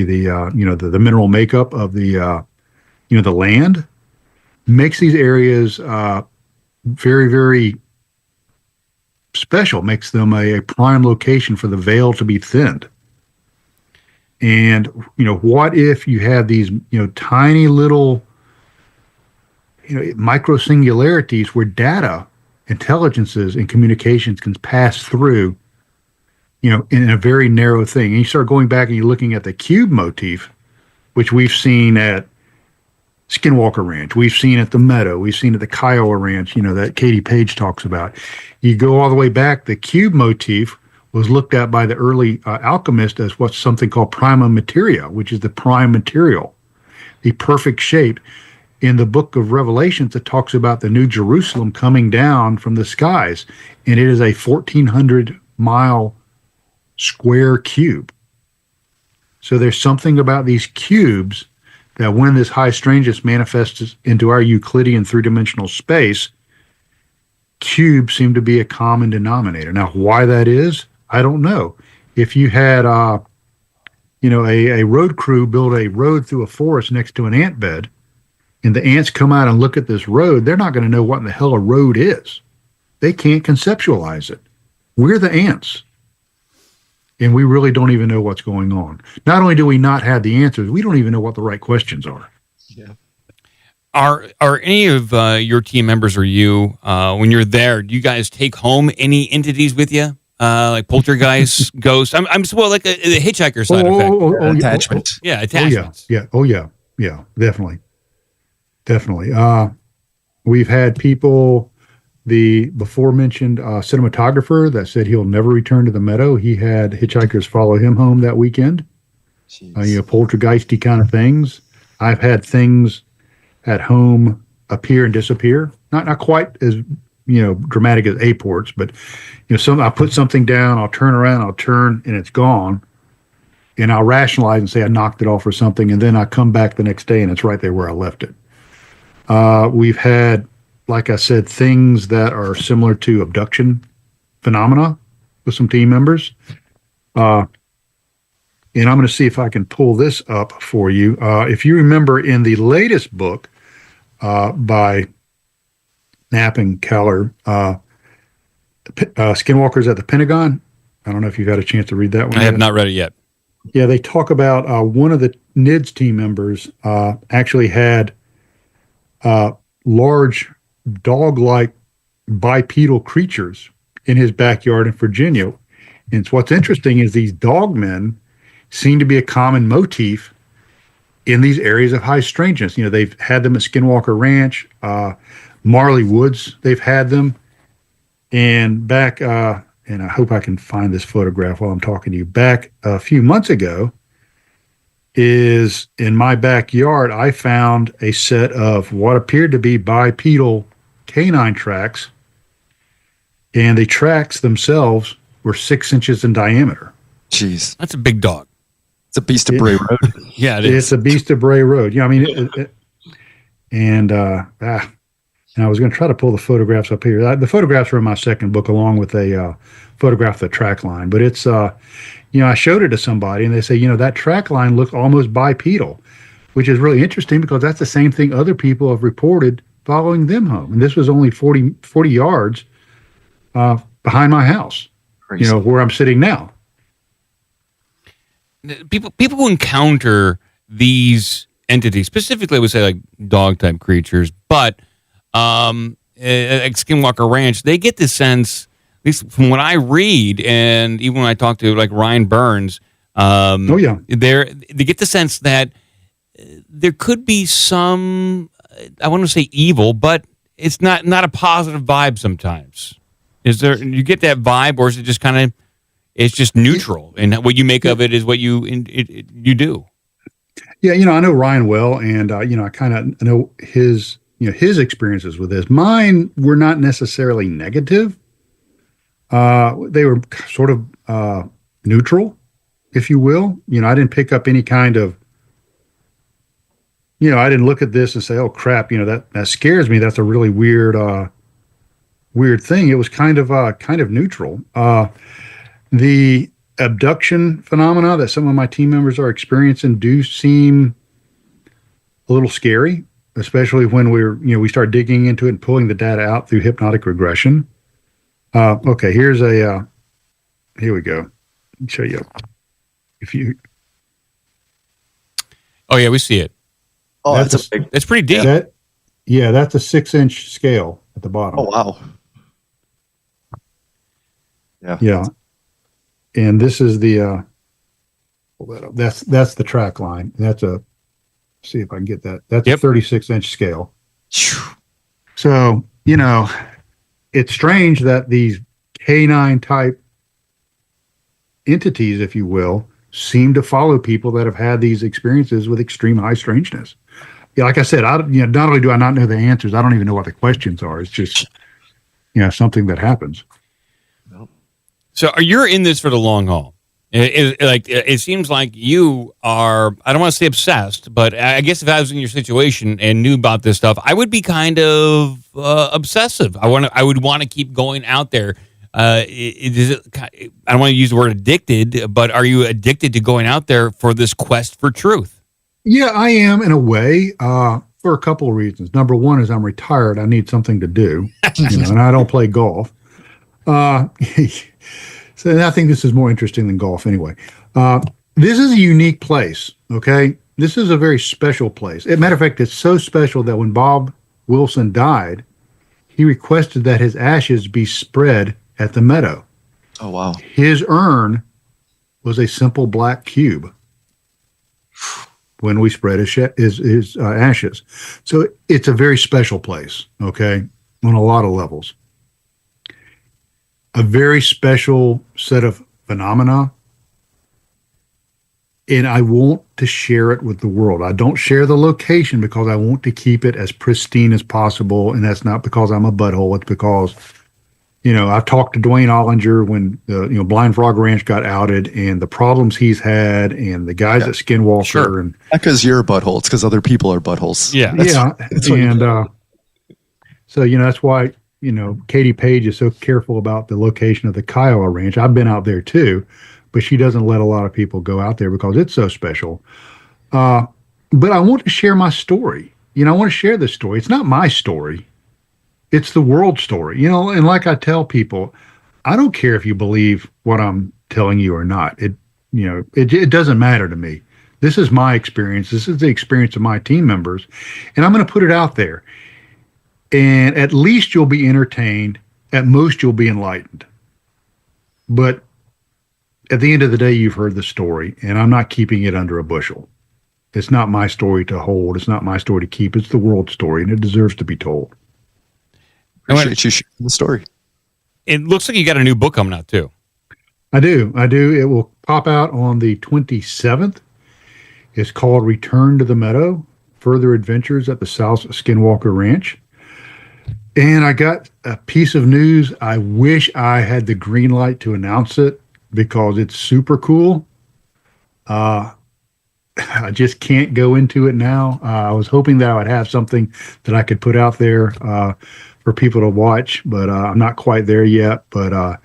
the mineral makeup of the land makes these areas very, very special, makes them a prime location for the veil to be thinned. And, what if you have these, tiny little, micro singularities where data, intelligences, and communications can pass through, in a very narrow thing. And you start going back and you're looking at the cube motif, which we've seen at Skinwalker Ranch, we've seen at the Meadow, we've seen at the Kiowa Ranch, that Katie Page talks about. You go all the way back, the cube motif was looked at by the early alchemist as what's something called prima materia, which is the prime material, the perfect shape. In the book of Revelations, it talks about the New Jerusalem coming down from the skies, and it is a 1,400-mile square cube. So there's something about these cubes that when this high strangeness manifests into our Euclidean three-dimensional space, cubes seem to be a common denominator. Now, why that is, I don't know. If you had, a road crew build a road through a forest next to an ant bed, and the ants come out and look at this road, they're not going to know what in the hell a road is. They can't conceptualize it. We're the ants. And we really don't even know what's going on. Not only do we not have the answers, we don't even know what the right questions are. Yeah. Are any of your team members or you, when you're there, do you guys take home any entities with you? Like poltergeists, ghosts? I'm like a hitchhiker side effect. Attachment. Yeah, attachments. Yeah, definitely. We've had people, the before-mentioned cinematographer that said he'll never return to the Meadow. He had hitchhikers follow him home that weekend. Poltergeisty kind of things. I've had things at home appear and disappear. Not quite as dramatic as aports, but I put something down, I'll turn around, and it's gone, and I'll rationalize and say I knocked it off or something, and then I come back the next day and it's right there where I left it. We've had, like I said, things that are similar to abduction phenomena with some team members. And I'm going to see if I can pull this up for you. If you remember in the latest book by Knapp and Keller, Skinwalkers at the Pentagon, I don't know if you've had a chance to read that one. I have not read it yet. Yeah, they talk about one of the NIDS team members actually had large dog-like bipedal creatures in his backyard in Virginia. And what's interesting is these dogmen seem to be a common motif in these areas of high strangeness. They've had them at Skinwalker Ranch, Marley Woods, they've had them. And back, and I hope I can find this photograph while I'm talking to you, back a few months ago, is in my backyard, I found a set of what appeared to be bipedal canine tracks, and the tracks themselves were 6 inches in diameter. Jeez. That's a big dog. It's a beast of Bray Road. Yeah, it is. It's a beast of Bray Road. Yeah, I mean, and I was going to try to pull the photographs up here. The photographs are in my second book, along with a photograph of the track line. But it's, I showed it to somebody, and they say, that track line looks almost bipedal, which is really interesting because that's the same thing other people have reported following them home. And this was only 40 yards behind my house. you know, where I'm sitting now. People who encounter these entities, specifically, I would say like dog type creatures, but like Skinwalker Ranch, they get the sense, at least from what I read, and even when I talk to like Ryan Burns, they get the sense that there could be some, I want to say evil, but it's not a positive vibe sometimes. Is there? You get that vibe, or is it just kind of? It's just neutral, and what you make of it is what you do. Yeah, you know, I know Ryan well, and you know, I kind of know his experiences with this. Mine were not necessarily negative. They were sort of neutral, if you will. You know, I didn't pick up any kind of, you know, I didn't look at this and say, "Oh crap," you know, that scares me. That's a really weird thing. It was kind of neutral. The abduction phenomena that some of my team members are experiencing do seem a little scary, especially when we start digging into it and pulling the data out through hypnotic regression. Okay, here we go. Let me show you. Oh yeah, we see it. Oh, that's pretty deep. That's a 6-inch scale at the bottom. Oh wow. Yeah. And this is the that's the track line. See if I can get that. That's a 36-inch scale. So, you know, it's strange that these canine type entities, if you will, seem to follow people that have had these experiences with extreme high strangeness. Yeah, like I said, not only do I not know the answers, I don't even know what the questions are. It's just, you know, something that happens. So you're in this for the long haul. It seems like you are, I don't want to say obsessed, but I guess if I was in your situation and knew about this stuff, I would be kind of obsessive. I would want to keep going out there. I don't want to use the word addicted, but are you addicted to going out there for this quest for truth? Yeah, I am in a way, for a couple of reasons. Number one is I'm retired. I need something to do, and I don't play golf. So I think this is more interesting than golf anyway. This is a unique place, okay? This is a very special place. As a matter of fact, it's so special that when Bob Wilson died, he requested that his ashes be spread at the Meadow. Oh, wow. His urn was a simple black cube when we spread his ashes. So it's a very special place, okay, on a lot of levels. A very special set of phenomena, and I want to share it with the world. I don't share the location because I want to keep it as pristine as possible, and that's not because I'm a butthole. It's because, you know, I've talked to Dwayne Ollinger when the Blind Frog Ranch got outed, and the problems he's had, and the guys at Skinwalker, and not because you're a butthole, it's because other people are buttholes. Yeah, so you know that's why. You know, Katie Page is so careful about the location of the Kiowa Ranch. I've been out there too, but she doesn't let a lot of people go out there because it's so special. But I want to share my story. You know, I want to share this story. It's not my story. It's the world story. You know, and like I tell people, I don't care if you believe what I'm telling you or not. It doesn't matter to me. This is my experience. This is the experience of my team members, and I'm going to put it out there. And at least you'll be entertained. At most, you'll be enlightened. But at the end of the day, you've heard the story, and I'm not keeping it under a bushel. It's not my story to hold. It's not my story to keep. It's the world story, and it deserves to be told. Appreciate you sharing the story. It looks like you got a new book coming out, too. I do. It will pop out on the 27th. It's called Return to the Meadow, Further Adventures at the South Skinwalker Ranch. And I got a piece of news. I wish I had the green light to announce it because it's super cool. I just can't go into it now. I was hoping that I would have something that I could put out there for people to watch, but I'm not quite there yet. But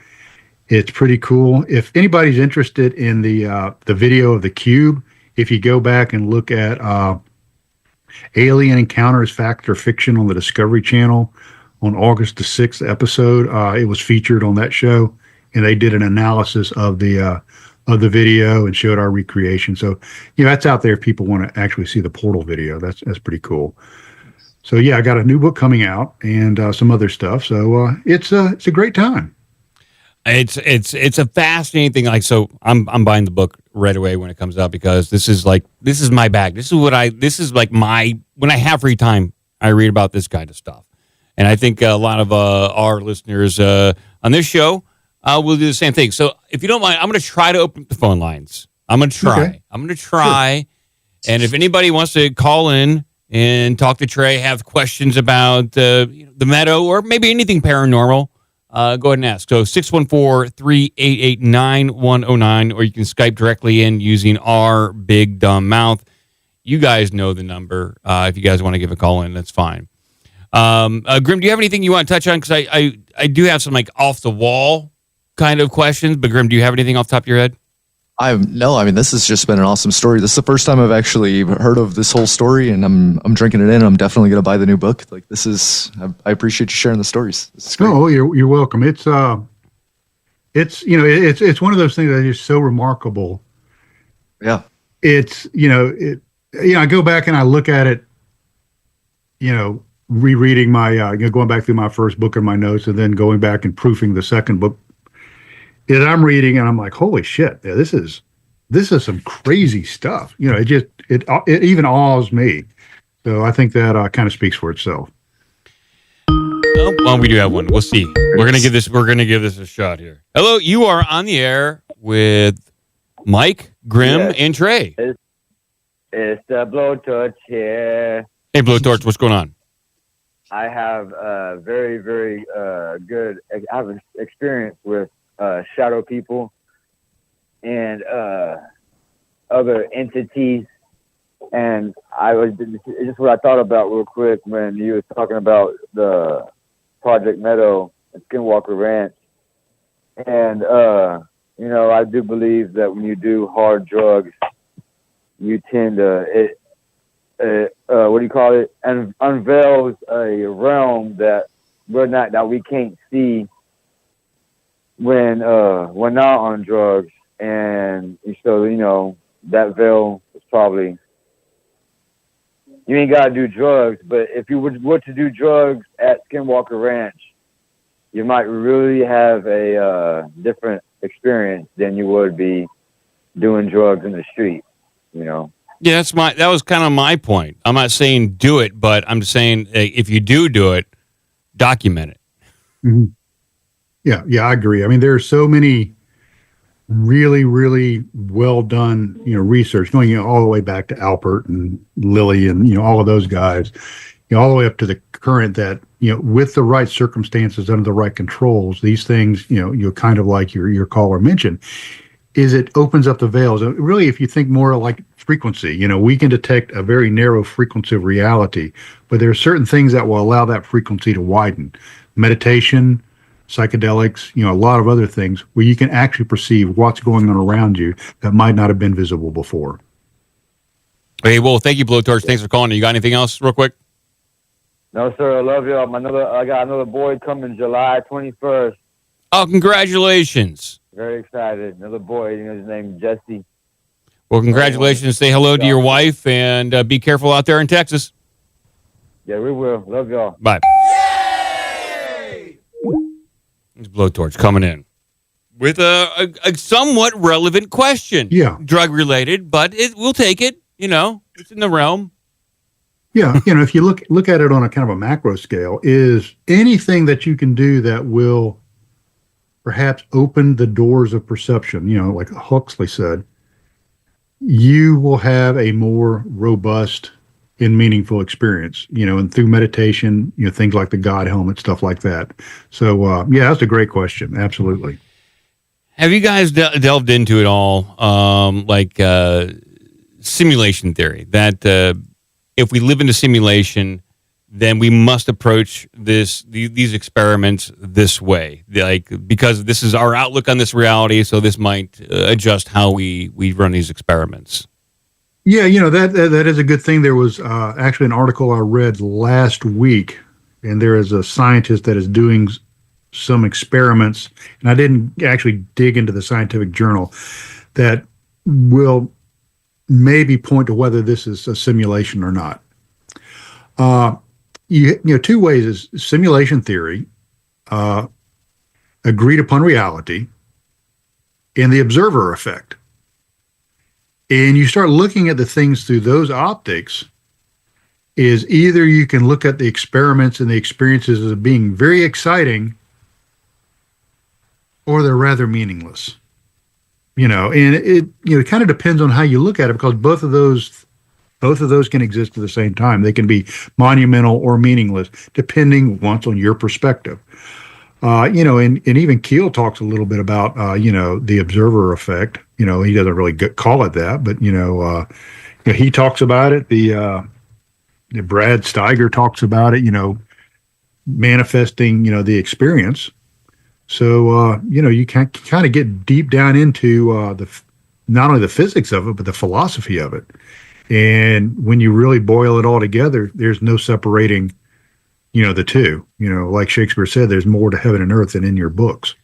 it's pretty cool. If anybody's interested in the video of the cube, if you go back and look at Alien Encounters Fact or Fiction on the Discovery Channel, on August the 6th episode, it was featured on that show. and they did an analysis of the video and showed our recreation. So, that's out there if people want to actually see the portal video. That's pretty cool. So yeah, I got a new book coming out and some other stuff. So it's a great time. It's a fascinating thing. Like, so I'm buying the book right away when it comes out, because this is my bag. This is like when I have free time, I read about this kind of stuff. And I think a lot of our listeners on this show will do the same thing. So if you don't mind, I'm going to try to open up the phone lines. I'm going to try. Okay. I'm going to try. Sure. And if anybody wants to call in and talk to Trey, have questions about the Meadow or maybe anything paranormal, go ahead and ask. So 614-388-9109, or you can Skype directly in using our big dumb mouth. You guys know the number. If you guys want to give a call in, that's fine. Grim, do you have anything you want to touch on? Because I do have some like off the wall kind of questions, but Grim, do you have anything off the top of your head? No, I mean, this has just been an awesome story. This is the first time I've actually heard of this whole story, and I'm drinking it in. I'm definitely going to buy the new book. Like, I appreciate you sharing the stories. This is great. Oh, you're welcome. It's one of those things that is so remarkable. Yeah. I go back and I look at it, rereading my, going back through my first book and my notes, and then going back and proofing the second book that I'm reading, and I'm like, holy shit, yeah, this is some crazy stuff. It even awes me. So I think that kind of speaks for itself. Well, we do have one. We'll see. We're gonna give this a shot here. Hello, you are on the air with Mike, Grim, and Trey. It's the Blowtorch here. Hey, Blowtorch, what's going on? I have very, very good. I have experience with shadow people and other entities, and it's just what I thought about real quick when you were talking about the Project Meadow and Skinwalker Ranch, and I do believe that when you do hard drugs, you tend to what do you call it? And unveils a realm that we can't see when we're not on drugs, and so that veil is probably, you ain't gotta do drugs, but if you were to do drugs at Skinwalker Ranch, you might really have a different experience than you would be doing drugs in the street. Yeah, that was kind of my point. I'm not saying do it, but I'm saying if you do it, document it. Mm-hmm. Yeah, I agree. I mean, there are so many really, really well done, research going all the way back to Alpert and Lilly and all of those guys, all the way up to the current that with the right circumstances under the right controls, these things kind of like your caller mentioned, is it opens up the veils. Really, if you think more like frequency, we can detect a very narrow frequency of reality, but there are certain things that will allow that frequency to widen. Meditation, psychedelics, a lot of other things where you can actually perceive what's going on around you that might not have been visible before. Hey, well, thank you, Blowtorch. Thanks for calling. You got anything else real quick? No, sir. I love y'all. I got another boy coming July 21st. Oh, congratulations. Very excited. Another boy, his name is Jesse. Well, congratulations. Say hello to your wife, and be careful out there in Texas. Yeah, we will. Love y'all. Bye. It's Blowtorch coming in with a somewhat relevant question. Yeah. Drug related, but we'll take it. It's in the realm. Yeah. If you look at it on a kind of a macro scale, is anything that you can do that will perhaps open the doors of perception, like Huxley said, you will have a more robust and meaningful experience, and through meditation, things like the God helmet, stuff like that. So, that's a great question. Absolutely. Have you guys delved into it all? Simulation theory, that if we live in a simulation, then we must approach these experiments this way, because this is our outlook on this reality. So this might adjust how we run these experiments. Yeah, that is a good thing. There was actually an article I read last week, and there is a scientist that is doing some experiments, and I didn't actually dig into the scientific journal, that will maybe point to whether this is a simulation or not. You know, two ways is simulation theory, agreed upon reality, and the observer effect. And you start looking at the things through those optics, is either you can look at the experiments and the experiences as being very exciting, or they're rather meaningless. You know, and it kind of depends on how you look at it, because both of those can exist at the same time. They can be monumental or meaningless, depending once on your perspective. You know, and even Keel talks a little bit about, you know, the observer effect. You know, he doesn't really call it that, but, you know, he talks about it. The Brad Steiger talks about it, you know, manifesting, you know, the experience. So, you know, you can kind of get deep down into not only the physics of it, but the philosophy of it. And when you really boil it all together, there's no separating, you know, the two. You know, like Shakespeare said, there's more to heaven and earth than in your books.